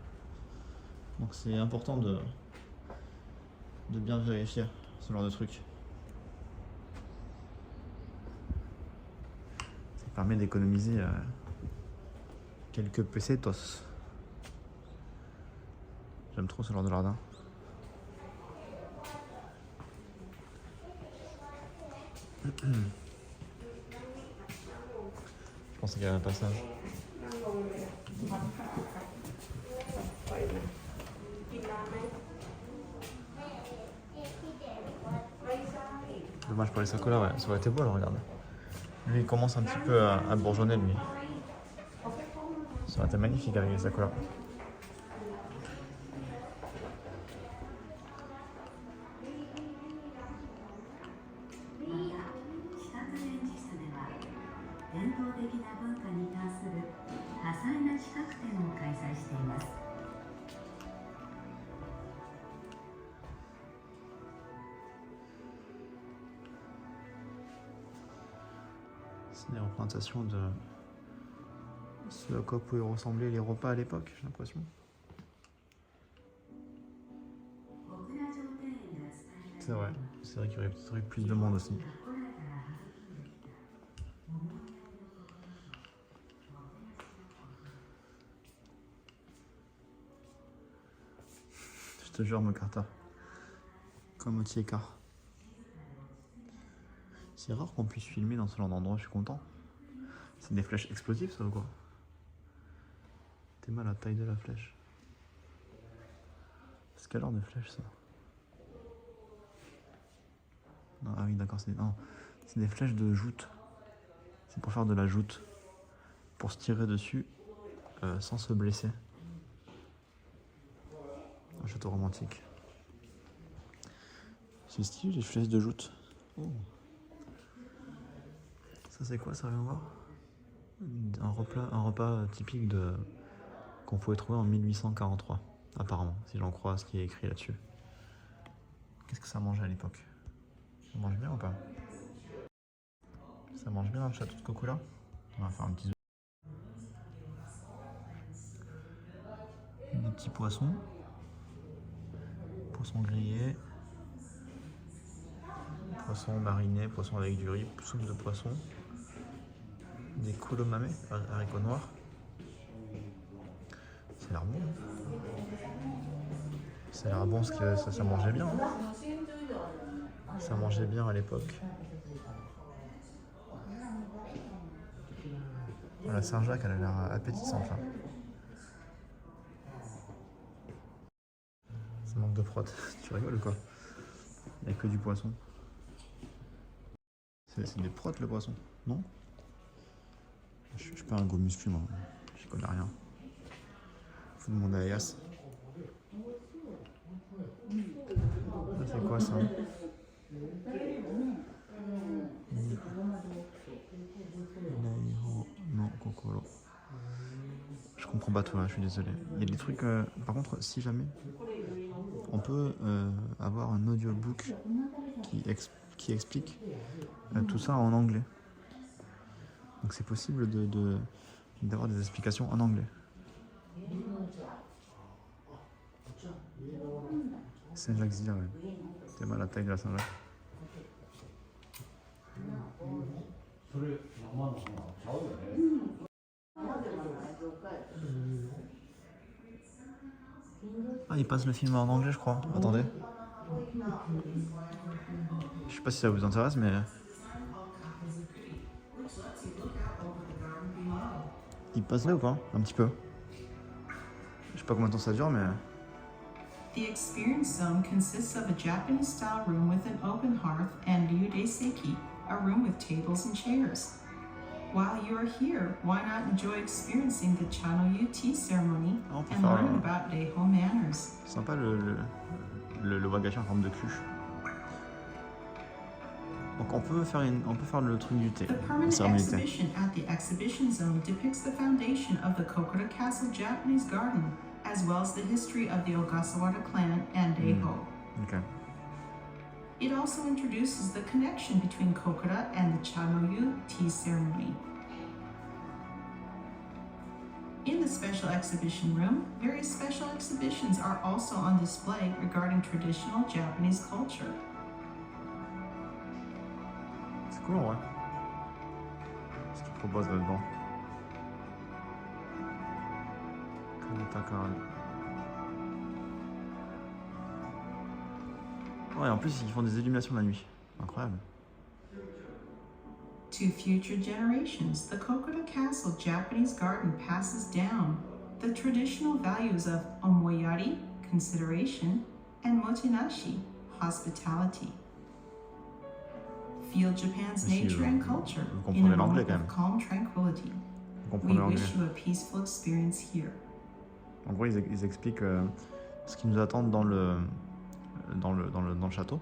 Donc, c'est important de bien vérifier ce genre de truc. Ça permet d'économiser quelques pesetos. J'aime trop ce genre de jardin. Je pensais qu'il y avait un passage. Dommage pour les sakuras, ouais. Ça aurait été beau, là, regarde. Lui, il commence un petit peu à bourgeonner, lui. Ça aurait été magnifique avec les sakuras. 統的な文化に関する多彩な企画展を開催しています。C'est des représentations de ce à quoi pouvaient ressembler les repas à l'époque, j'ai l'impression. C'est vrai qu'il y aurait peut-être plus de monde aussi. Je te jure, Mokarta. Comme au Tiekar. C'est rare qu'on puisse filmer dans ce genre d'endroit, je suis content. C'est des flèches explosives, ça ou quoi? T'es mal à la taille de la flèche. C'est quel genre de flèche, ça? Non, ah oui, d'accord, c'est des flèches de joute. C'est pour faire de la joute. Pour se tirer dessus sans se blesser. Un château romantique. C'est stylé, les flèches de joute. Oh. Ça c'est quoi, ça, rien voir? Un repas typique qu'on pouvait trouver en 1843, apparemment, si j'en crois ce qui est écrit là-dessus. Qu'est-ce que ça mangeait à l'époque? Ça mange bien ou pas? Ça mange bien dans le château de Kokura? On va faire un petit zoom. Des petits poissons. Poissons grillés. Poissons marinés, poissons avec du riz, soupe de poisson. Des kolomame, haricots noirs. Ça a l'air bon. Ça a l'air bon parce que ça mangeait bien. Hein. Ça mangeait bien à l'époque. La Saint-Jacques, elle a l'air appétissante là. Ça manque de prot. Tu rigoles ou quoi? Il n'y a que du poisson. C'est des protes le poisson, non? Je suis pas un gros muscu moi, je connais rien. Faut demander à Yas. C'est quoi ça? Non, Kokoro. Je comprends pas tout, hein, je suis désolé. Il y a des trucs. Par contre, si jamais on peut avoir un audiobook qui explique tout ça en anglais. Donc c'est possible d'avoir des explications en anglais. Saint-Jacques-Zia, ouais. C'est mal la taille de la Saint-Jacques. Ah, il passe le film en anglais, je crois. Attendez. Je sais pas si ça vous intéresse, mais... Il passe là ou pas? Un petit peu. Je sais pas combien de temps ça dure, mais... The experience zone consists of a Japanese-style room with an open hearth and ryudei seiki, a room with tables and chairs. While you are here, why not enjoy experiencing the Chanoyu tea ceremony and learn about Reiho manners? Sympa le wagashi en forme de cul. Donc on peut faire le truc du thé. The permanent exhibition at the exhibition zone depicts the foundation of the Kokura Castle Japanese garden, as well as the history of the Ogasawara clan and Reiho. Okay. It also introduces the connection between Kokura and the Chanoyu tea ceremony. In the special exhibition room, various special exhibitions are also on display regarding traditional Japanese culture. C'est cool, ouais. Ce qu'ils proposent là-dedans. Ouais, en plus, ils font des illuminations la nuit. Incroyable. To future generations, the Kokura Castle Japanese garden passes down the traditional values of omoyari, consideration, and motenashi, hospitality. Feel Japan's nature and culture in a moment of calm tranquility. We wish you a peaceful experience here. En gros, ils expliquent ce qui nous attend dans le château.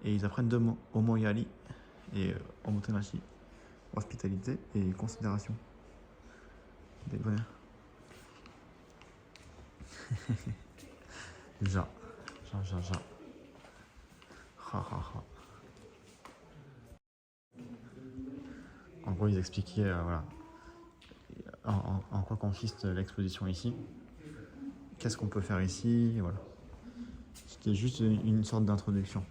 Et ils apprennent deux mots, omoyari et omotenashi. hospitalité et considération. Désolé. Ja. En gros, ils expliquaient voilà, en quoi consiste l'exposition ici, qu'est-ce qu'on peut faire ici, voilà. C'était juste une sorte d'introduction.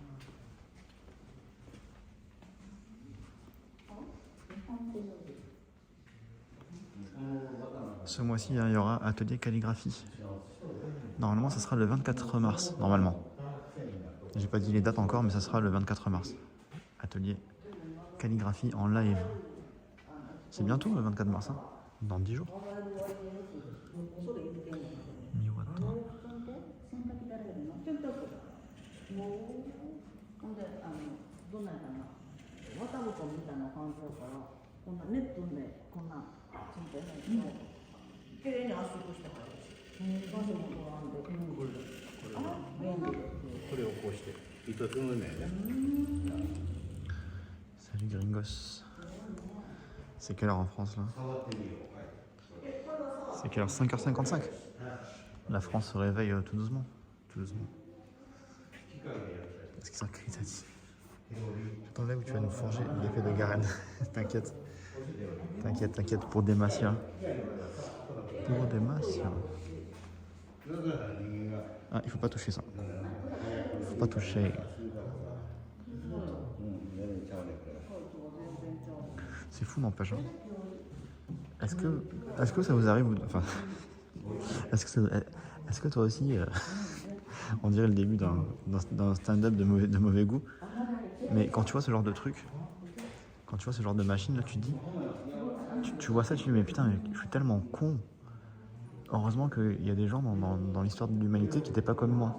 Ce mois-ci, il y aura atelier calligraphie. Normalement, ça sera le 24 mars, normalement. J'ai pas dit les dates encore, mais ça sera le 24 mars. Atelier calligraphie en live. C'est bientôt le 24 mars, hein, dans 10 jours. Miwata. これをこうして糸つむね。 Salut Gringos. C'est quelle heure en France là? C'est quelle heure? 5h55. La France se réveille tout doucement. Tout doucement. Qu'est-ce qu'ils sont écrits, t'as dit? Je t'enlève où tu vas nous forger l'épée de Garen. T'inquiète. T'inquiète pour Demacia. Pour Demacia. Ah, il faut pas toucher ça. Il faut pas toucher. C'est fou, n'empêche. Hein. Est-ce que ça vous arrive, enfin, est-ce que toi aussi, on dirait le début d'un stand-up de mauvais goût, mais quand tu vois ce genre de truc, quand tu vois ce genre de machine, là, tu te dis, tu vois ça, tu te dis, mais putain, mais je suis tellement con. Heureusement qu'il y a des gens dans l'histoire de l'humanité qui n'étaient pas comme moi.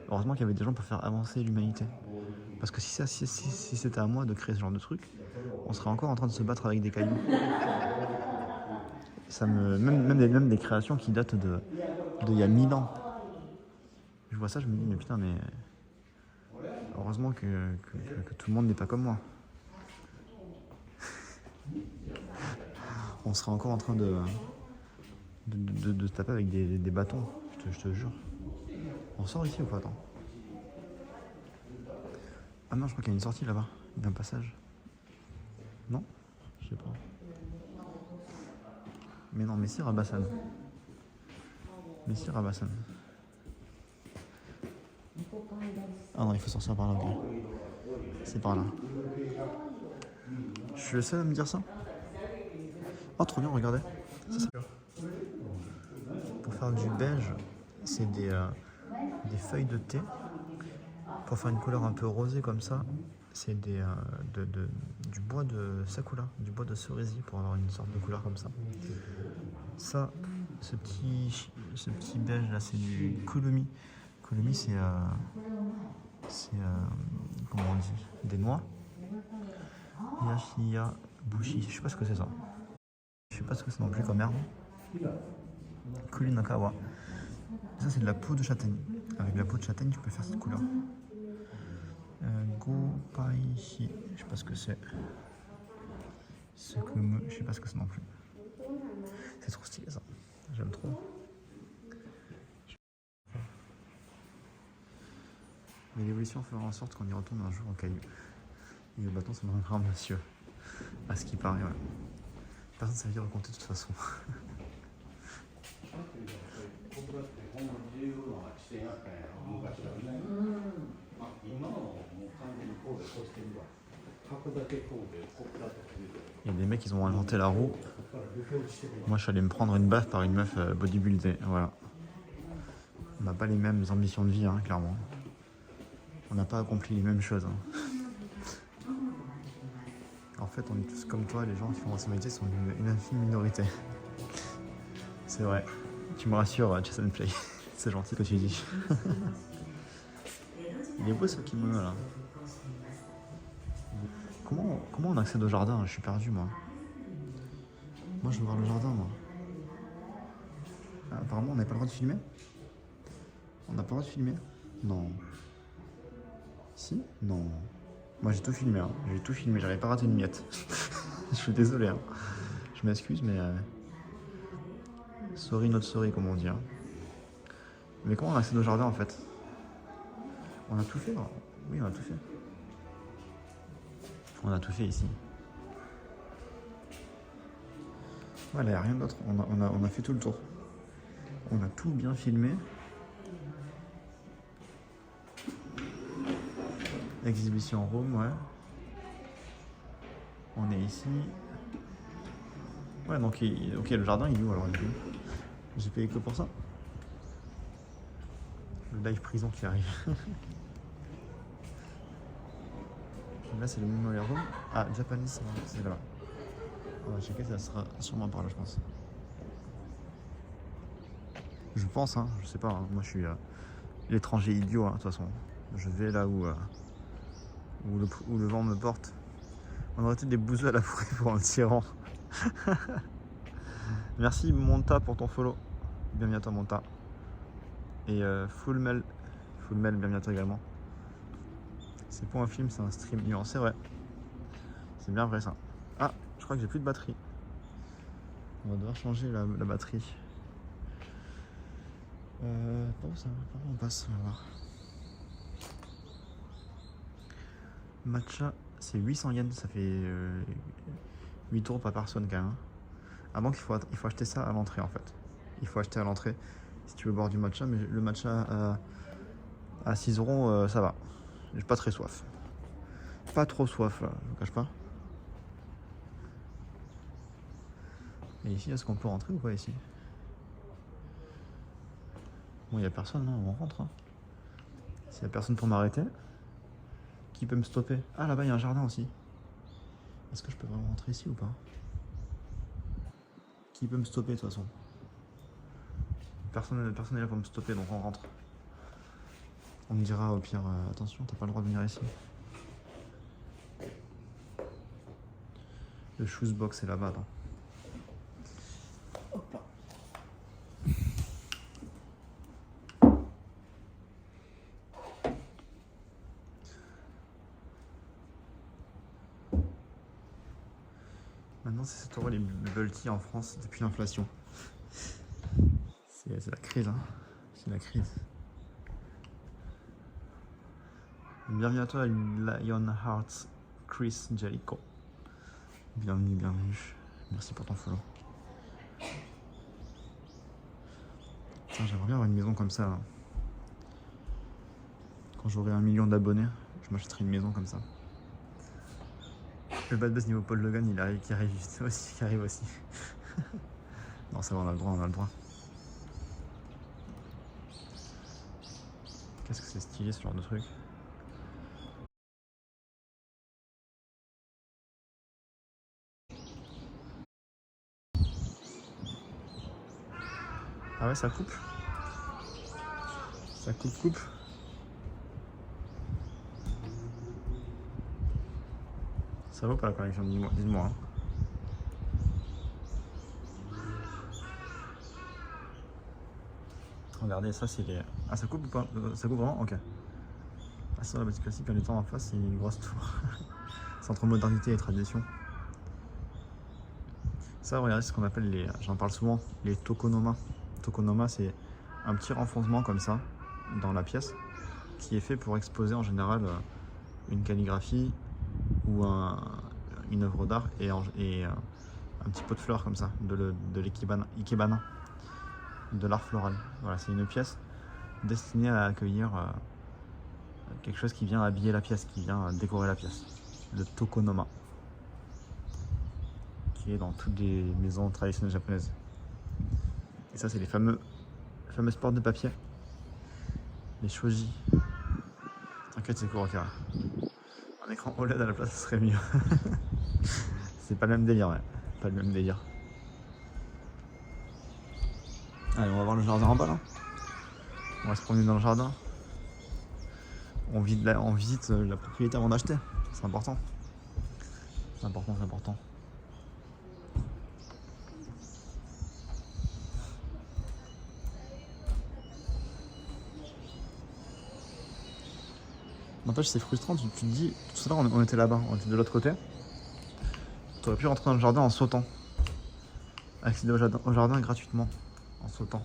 Heureusement qu'il y avait des gens pour faire avancer l'humanité. Parce que si c'était à moi de créer ce genre de truc, on serait encore en train de se battre avec des cailloux. Même des créations qui datent de il y a 1000 ans. Je vois ça, je me dis, mais putain, mais heureusement que tout le monde n'est pas comme moi. On serait encore en train de se taper avec des bâtons, je te jure. On sort ici ou pas? Attends. Ah non, je crois qu'il y a une sortie là-bas. Il y a un passage. Non? Je sais pas. Mais non, Messire Abassan. Messire Abassan. Ah non, il faut sortir par là. Okay. C'est par là. Je suis le seul à me dire ça? Oh, trop bien, regardez. Ça, c'est... Pour faire du beige, c'est des feuilles de thé. Pour faire une couleur un peu rosée comme ça, c'est du bois de sakura, du bois de cerisier pour avoir une sorte de couleur comme ça. Ça, ce petit beige là, c'est du Kouloumi. Kouloumi, c'est comment on dit, des noix. Yashiya Bushi, je sais pas ce que c'est ça. Je sais pas ce que c'est non plus comme herbe. Kulinakawa. Ça, c'est de la peau de châtaigne. Avec la peau de châtaigne, tu peux faire cette couleur. Gopaishi, je sais pas ce que c'est. Sukumu, je sais pas ce que c'est non plus. C'est trop stylé ça, j'aime trop. Mais l'évolution fera en sorte qu'on y retourne un jour au caillou. Et le bâton, ça me rendra monsieur. À ce qui paraît, ouais. Personne ne savait raconter de toute façon. Il y a des mecs qui ont inventé la roue. Moi je suis allé me prendre une baffe par une meuf bodybuildée. Voilà. On n'a pas les mêmes ambitions de vie, hein, clairement. On n'a pas accompli les mêmes choses. Hein. En fait, on est tous comme toi, les gens qui font ce métier sont une infime minorité. C'est vrai. Tu me rassures, Jason Play. C'est gentil ce que tu dis. Il est beau ce kimono là. Comment on accède au jardin? Je suis perdu moi. Moi je veux voir le jardin moi. Ah, apparemment on n'a pas le droit de filmer. On n'a pas le droit de filmer? Non. Si? Non. Moi j'ai tout filmé, hein. J'ai tout filmé, j'avais pas raté une miette. Je suis désolé, hein. Je m'excuse, mais sorry not sorry, comme on dit. Hein. Mais comment on accède au jardin en fait? On a tout fait, non? Oui, on a tout fait. On a tout fait ici. Voilà, il n'y a rien d'autre. On a fait tout le tour. On a tout bien filmé. Exhibition room, ouais. On est ici. Ouais, donc ok, le jardin il est où alors du coup? J'ai payé que pour ça. Le live prison qui arrive. Là c'est le Memorial Room. Ah, Japanese, c'est là-bas. On va checker, ça sera sûrement par là, je pense. Je pense, hein, je sais pas. Hein. Moi je suis l'étranger idiot, hein, de toute façon. Je vais là où le vent me porte. On aurait été des bouseux à la forêt pour un tyran. Merci Monta pour ton follow. Bienvenue à toi Monta. Et Fullmel, bienvenue à toi également. C'est pas un film, c'est un stream. Non, c'est vrai. C'est bien vrai ça. Ah, je crois que j'ai plus de batterie. On va devoir changer la batterie. Par où on passe? On va voir. Matcha, c'est 800 yens, ça fait 8 euros par personne quand même. Ah donc il faut acheter ça à l'entrée en fait. Il faut acheter à l'entrée si tu veux boire du matcha, mais le matcha à 6 euros, ça va. J'ai pas très soif. Pas trop soif là, je vous cache pas. Et ici, est-ce qu'on peut rentrer ou pas ici? Bon, il n'y a personne, non, on rentre. Hein. S'il n'y a personne pour m'arrêter, qui peut me stopper? Ah, là-bas, il y a un jardin aussi. Est-ce que je peux vraiment rentrer ici ou pas? Qui peut me stopper de toute façon? Personne n'est là pour me stopper, donc on rentre. On me dira au pire, attention, t'as pas le droit de venir ici. Le shoes box est là-bas, attends. Hop là. Maintenant, c'est 7 € les bubble tea en France depuis l'inflation. C'est la crise, hein. C'est la crise. Bienvenue à toi, Lionheart Chris Jellico. Bienvenue, bienvenue. Merci pour ton follow. J'aimerais bien avoir une maison comme ça. Hein. Quand j'aurai 1 million d'abonnés, je m'achèterai une maison comme ça. Le bad buzz niveau Paul Logan, qui arrive aussi. Non, ça va, on a le droit, on a le droit. Qu'est-ce que c'est stylé ce genre de truc. Ah ouais, ça coupe. Ça coupe. Ça vaut pas la connexion, dites-moi. Hein. Regardez, ça c'est les... Ah, ça coupe ou pas? Ça coupe vraiment? Ok. Ah, ça, la bâtisse classique, en étant en face, c'est une grosse tour. C'est entre modernité et tradition. Ça, regardez, c'est ce qu'on appelle les... J'en parle souvent, les tokonoma. Tokonoma, c'est un petit renfoncement comme ça, dans la pièce, qui est fait pour exposer en général une calligraphie ou une œuvre d'art et un petit pot de fleurs comme ça, de l'ikebana, de l'art floral. Voilà, c'est une pièce destinée à accueillir quelque chose qui vient habiller la pièce, qui vient décorer la pièce. Le tokonoma, qui est dans toutes les maisons traditionnelles japonaises. Et ça, c'est les fameuses portes de papier, les shoji. T'inquiète, c'est court, ok. Un écran OLED à la place, ce serait mieux. C'est pas le même délire, ouais. Pas le même délire. Allez, on va voir le jardin en bas, là. On va se promener dans le jardin. On visite la propriété avant d'acheter. C'est important. C'est important, c'est important. N'empêche, c'est frustrant, tu te dis, tout à l'heure on était là-bas, on était de l'autre côté. T'aurais pu rentrer dans le jardin en sautant. Accéder au jardin gratuitement en sautant.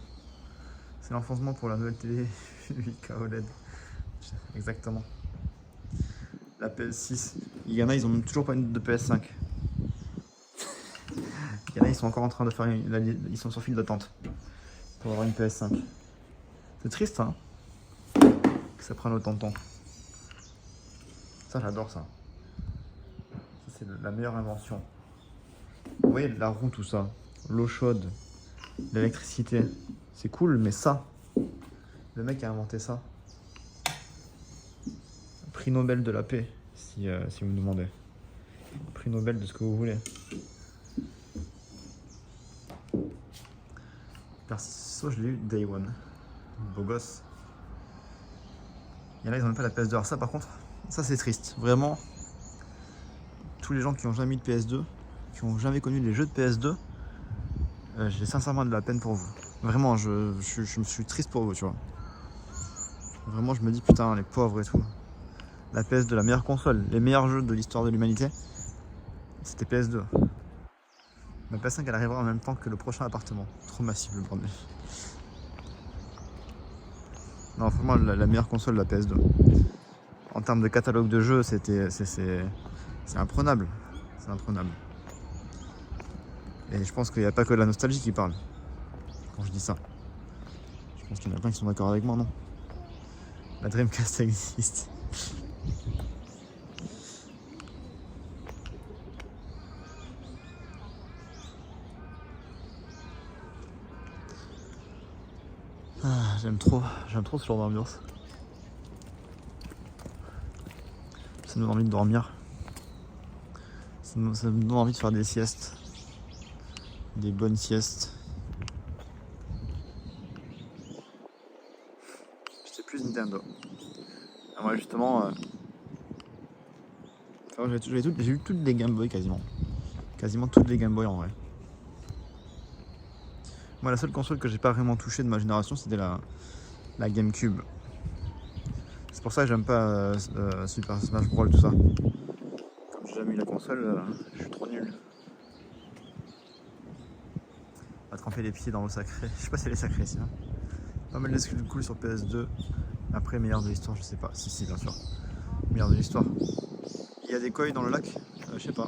C'est l'enfoncement pour la nouvelle télé 8K OLED. Exactement. La PS6. Il y en a, ils ont toujours pas une de PS5. Il y en a, ils sont encore en train de faire ils sont sur file d'attente pour avoir une PS5. C'est triste, hein, que ça prenne autant de temps. Ça, j'adore ça. Ça, c'est la meilleure invention. Vous voyez, la roue, tout ça, l'eau chaude, l'électricité, c'est cool, mais ça, le mec a inventé ça. Prix Nobel de la paix, si vous me demandez. Prix Nobel de ce que vous voulez. Perso, je l'ai eu Day One. Beau gosse. Et là, ils n'ont même pas la PS2. Alors ça, par contre, ça c'est triste. Vraiment, tous les gens qui n'ont jamais eu de PS2, qui n'ont jamais connu les jeux de PS2, j'ai sincèrement de la peine pour vous. Vraiment, je me suis triste pour vous, tu vois. Vraiment, je me dis, putain, les pauvres et tout. La PS2, la meilleure console, les meilleurs jeux de l'histoire de l'humanité, c'était PS2. Ma PS5, elle arrivera en même temps que le prochain appartement. Trop massif, le bordel. Non, vraiment, la meilleure console, la PS2. En termes de catalogue de jeux, c'est imprenable. C'est imprenable. Et je pense qu'il n'y a pas que la nostalgie qui parle quand je dis ça. Je pense qu'il y en a plein qui sont d'accord avec moi, non? La Dreamcast existe. Ah, j'aime trop ce genre d'ambiance. Ça me donne envie de dormir. Ça me donne envie de faire des siestes. Des bonnes siestes. J'étais plus Nintendo. Et moi justement, j'ai eu toutes les Game Boy quasiment. Quasiment toutes les Game Boy en vrai. Moi la seule console que j'ai pas vraiment touchée de ma génération c'était la GameCube. C'est pour ça que j'aime pas Super Smash Bros tout ça. Comme j'ai jamais eu la console, je suis trop nul. On va tremper les pieds dans l'eau sacrée. Je sais pas si elle est sacrée ici. Hein. Pas mal de skills cool sur PS2. Après meilleur de l'histoire, je sais pas. Si bien sûr. Meilleur de l'histoire. Il y a des koi dans le lac, je sais pas.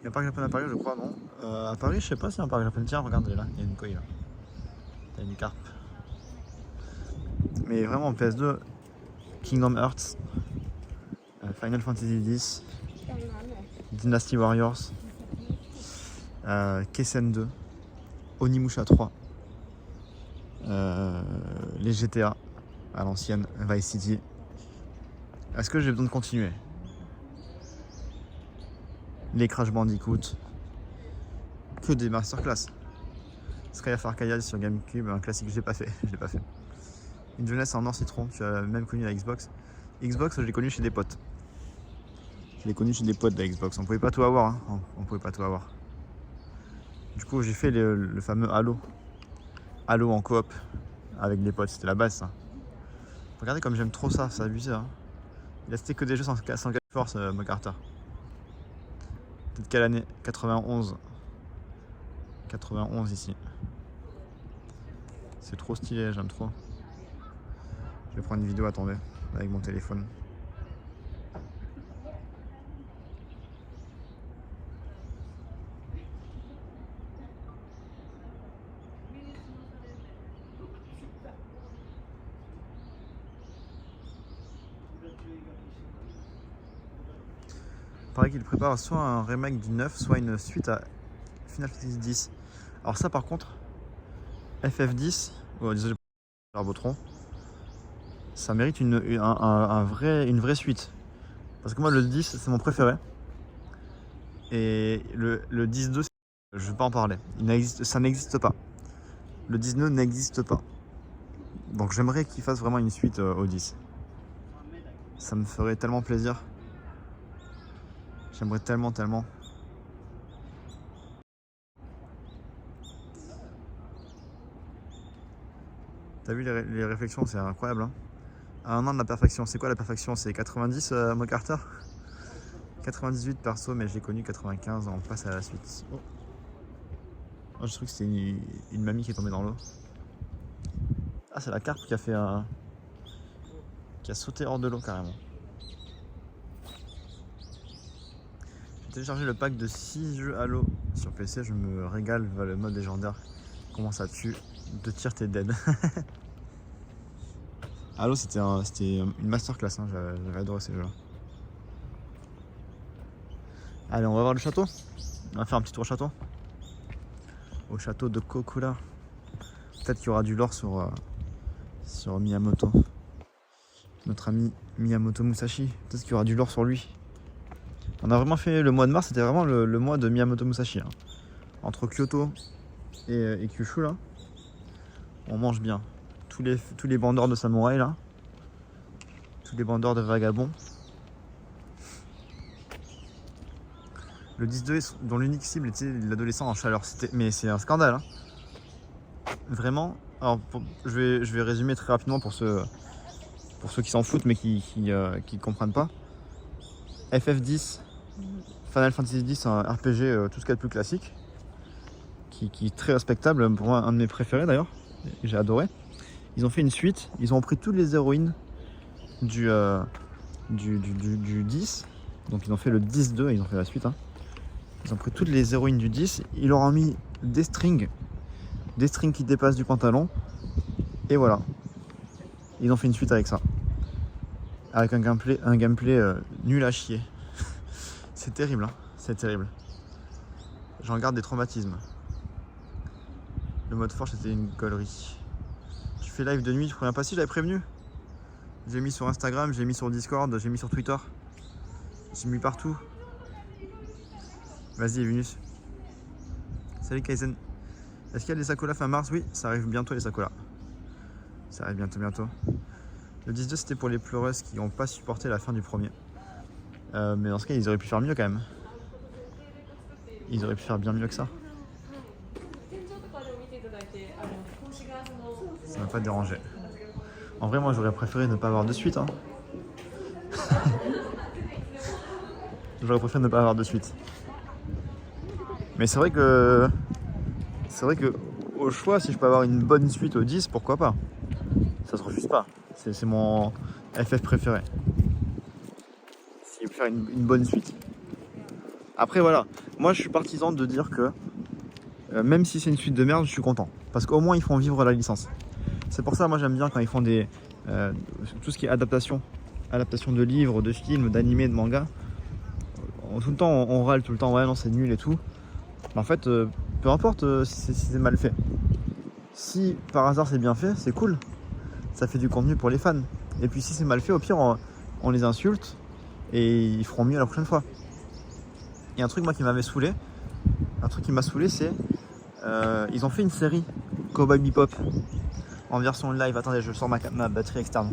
Il y a un parc japonais à Paris, je crois, non à Paris, je sais pas si y a un parc japonais. Tiens, regarde, là, il y a une koi là. Il y a une carpe. Mais vraiment, PS2, Kingdom Hearts, Final Fantasy X, Dynasty Warriors, Kessen 2, Onimusha 3, les GTA à l'ancienne, Vice City. Est-ce que j'ai besoin de continuer? Les Crash Bandicoot, que des masterclass. Sky of Arcadia sur GameCube, un classique que je l'ai pas fait. Une jeunesse en or citron, tu as même connu la Xbox. Xbox, je l'ai connu chez des potes. Je l'ai connu chez des potes de la Xbox. On pouvait pas tout avoir. Hein. On pouvait pas tout avoir. Du coup, j'ai fait le fameux Halo. Halo en coop avec les potes. C'était la base, ça. Regardez comme j'aime trop ça. C'est abusé. Hein. Il restait que des jeux sans force, MacArthur. Peut-être quelle année? 91. 91 ici. C'est trop stylé, j'aime trop. Je vais prendre une vidéo, attendez, avec mon téléphone. Il paraît qu'il prépare soit un remake du 9, soit une suite à Final Fantasy X. Alors ça par contre, FF10, oh, désolé pour Arbotron, ça mérite une vraie suite. Parce que moi le 10 c'est mon préféré. Et le 10-2, je ne vais pas en parler. Ça n'existe pas. Le 19 n'existe pas. Donc j'aimerais qu'il fasse vraiment une suite au 10. Ça me ferait tellement plaisir. J'aimerais tellement. T'as vu les réflexions, c'est incroyable. Hein, à un an de la perfection, c'est quoi la perfection? C'est 90 MacArthur? 98 perso, mais j'ai connu 95, on passe à la suite. Oh. Oh, je trouve que c'était une mamie qui est tombée dans l'eau. Ah, c'est la carpe qui a fait un... qui a sauté hors de l'eau carrément. J'ai téléchargé le pack de 6 jeux Halo sur PC, je me régale, le mode légendaire. Comment ça tue, 2 tirs t'es dead. Halo c'était une masterclass, hein. J'avais adoré ces jeux là. Allez, on va voir le château. On va faire un petit tour au château. Au château de Kokura. Peut-être qu'il y aura du lore sur Miyamoto. Notre ami Miyamoto Musashi. Peut-être qu'il y aura du lore sur lui. On a vraiment fait le mois de mars, c'était vraiment le mois de Miyamoto Musashi. Hein. Entre Kyoto et Kyushu là, on mange bien. Tous les bandeurs de samouraïs là. Tous les bandeurs de vagabonds. Le 10-2 dont l'unique cible était l'adolescent en chaleur. Mais c'est un scandale. Hein. Vraiment. Alors, je vais résumer très rapidement pour ceux qui s'en foutent mais qui comprennent pas. FF10, Final Fantasy X, un RPG tout ce qu'il y a de plus classique. Qui est très respectable. Pour moi, un de mes préférés d'ailleurs. J'ai adoré. Ils ont fait une suite. Ils ont pris toutes les héroïnes du 10. Donc ils ont fait le 10-2. Ils ont fait la suite. Hein. Ils ont pris toutes les héroïnes du 10, ils leur ont mis des strings qui dépassent du pantalon, et voilà. Ils ont fait une suite avec ça. Avec un gameplay nul à chier. C'est terrible, hein, c'est terrible. J'en garde des traumatismes. Le mode forge c'était une connerie. Tu fais live de nuit, je préviens pas si j'avais prévenu. J'ai mis sur Instagram, j'ai mis sur Discord, j'ai mis sur Twitter. J'ai mis partout. Vas-y Venus. Salut Kaizen. Est-ce qu'il y a des Sakola fin mars? Oui, ça arrive bientôt les Sakola. Ça arrive bientôt. Le 10-2 c'était pour les pleureuses qui n'ont pas supporté la fin du premier. Mais dans ce cas ils auraient pu faire mieux quand même. Ils auraient pu faire bien mieux que ça. Ça m'a pas dérangé. En vrai moi j'aurais préféré ne pas avoir de suite. Hein. J'aurais préféré ne pas avoir de suite. Mais c'est vrai que au choix, si je peux avoir une bonne suite au 10, pourquoi pas. Ça se refuse pas. C'est mon FF préféré. S'il peut faire une bonne suite. Après voilà, moi je suis partisan de dire que même si c'est une suite de merde, je suis content. Parce qu'au moins ils font vivre la licence. C'est pour ça moi j'aime bien quand ils font tout ce qui est adaptation de livres, de films, d'animés, de mangas. Tout le temps on râle tout le temps, ouais non c'est nul et tout. Mais en fait, peu importe si c'est mal fait. Si par hasard c'est bien fait, c'est cool. Ça fait du contenu pour les fans. Et puis si c'est mal fait, au pire on les insulte et ils feront mieux la prochaine fois. Et un truc moi qui m'avait saoulé, c'est ils ont fait une série Cowboy Bebop en version live. Attendez, je sors ma batterie externe.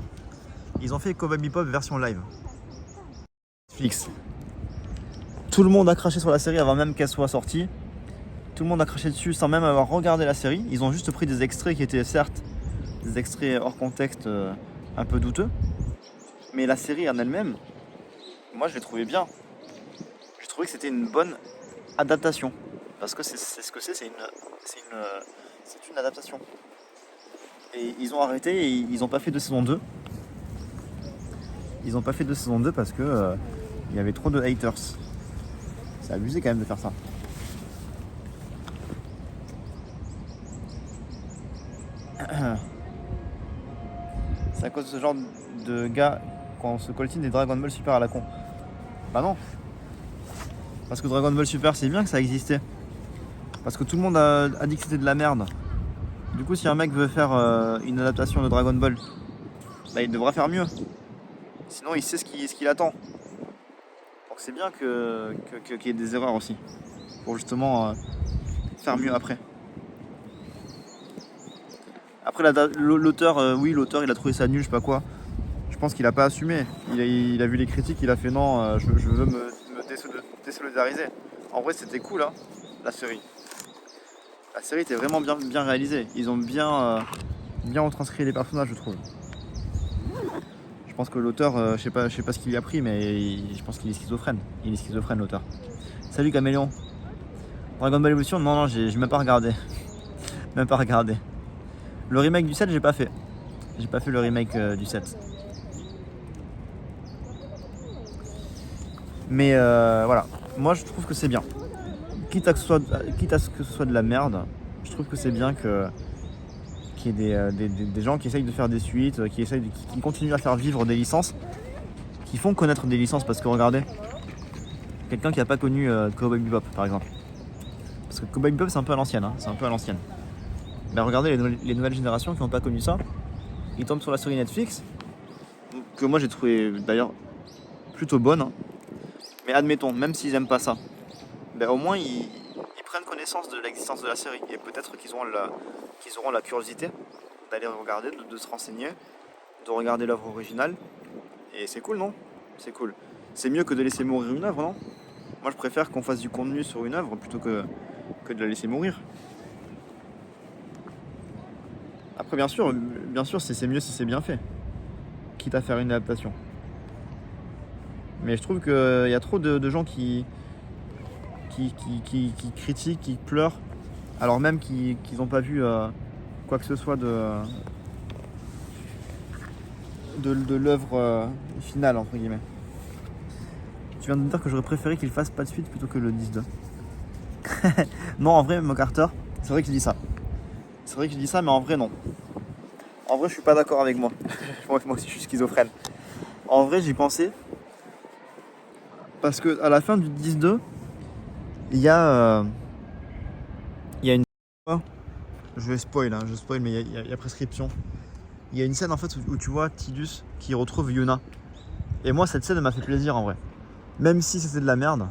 Ils ont fait Cowboy Bebop version live. Netflix. Tout le monde a craché sur la série avant même qu'elle soit sortie. Tout le monde a craché dessus sans même avoir regardé la série. Ils ont juste pris des extraits qui étaient certes des extraits hors contexte un peu douteux. Mais la série en elle-même, moi je l'ai trouvé bien. J'ai trouvé que c'était une bonne adaptation. Parce que c'est ce que c'est une adaptation. Et ils ont arrêté et ils n'ont pas fait de saison 2. Ils n'ont pas fait de saison 2 parce que il y avait trop de haters. C'est abusé quand même de faire ça. C'est à cause de ce genre de gars qu'on se coltine des Dragon Ball Super à la con. Bah non. Parce que Dragon Ball Super c'est bien que ça existait. Parce que tout le monde a dit que c'était de la merde. Du coup si un mec veut faire une adaptation de Dragon Ball, bah il devra faire mieux. Sinon il sait ce qu'il attend. Donc c'est bien qu'il y ait des erreurs aussi. Pour justement faire mieux après. Après l'auteur, oui l'auteur il a trouvé ça nul, je sais pas quoi. Je pense qu'il a pas assumé. Il a vu les critiques, il a fait non, je veux me désolidariser. En vrai c'était cool hein, la série. La série était vraiment bien réalisée. Ils ont bien retranscrit les personnages je trouve. Je pense que l'auteur, je sais pas ce qu'il lui a pris, mais je pense qu'il est schizophrène. Il est schizophrène, l'auteur. Salut Caméléon. Dragon Ball Evolution, non, j'ai même pas regardé. Même pas regardé. Le remake du 7, j'ai pas fait. J'ai pas fait le remake du 7. Mais voilà, moi je trouve que c'est bien. Quitte à ce que ce soit de la merde, je trouve que c'est bien qu'il y ait des gens qui essayent de faire des suites, qui continuent à faire vivre des licences, qui font connaître des licences. Parce que regardez, quelqu'un qui n'a pas connu Cowboy Bebop par exemple. Parce que Cowboy Bebop c'est un peu à l'ancienne, hein, c'est un peu à l'ancienne. Mais regardez les nouvelles générations qui n'ont pas connu ça, ils tombent sur la série Netflix, que moi j'ai trouvé d'ailleurs plutôt bonne. Hein. Mais admettons, même s'ils n'aiment pas ça, ben au moins ils prennent connaissance de l'existence de la série. Et peut-être qu'ils auront la curiosité d'aller regarder, de se renseigner, de regarder l'œuvre originale. Et c'est cool, non? C'est cool. C'est mieux que de laisser mourir une œuvre, non? Moi je préfère qu'on fasse du contenu sur une œuvre plutôt que de la laisser mourir. Après bien sûr c'est mieux si c'est bien fait, quitte à faire une adaptation. Mais je trouve qu'il y a trop de gens qui critiquent, qui pleurent, alors même qu'ils n'ont pas vu quoi que ce soit de l'œuvre finale, entre guillemets. Tu viens de me dire que j'aurais préféré qu'il fasse pas de suite plutôt que le 10-2. Non, en vrai, McCarter, c'est vrai que je dis ça. C'est vrai que je dis ça, mais en vrai, non. En vrai, je suis pas d'accord avec moi. Moi aussi, je suis schizophrène. En vrai, j'y pensais. Parce que à la fin du 10-2, il y a une... Je vais spoil, hein, mais il y a prescription. Il y a une scène en fait où tu vois Tidus qui retrouve Yuna. Et moi cette scène m'a fait plaisir en vrai. Même si c'était de la merde,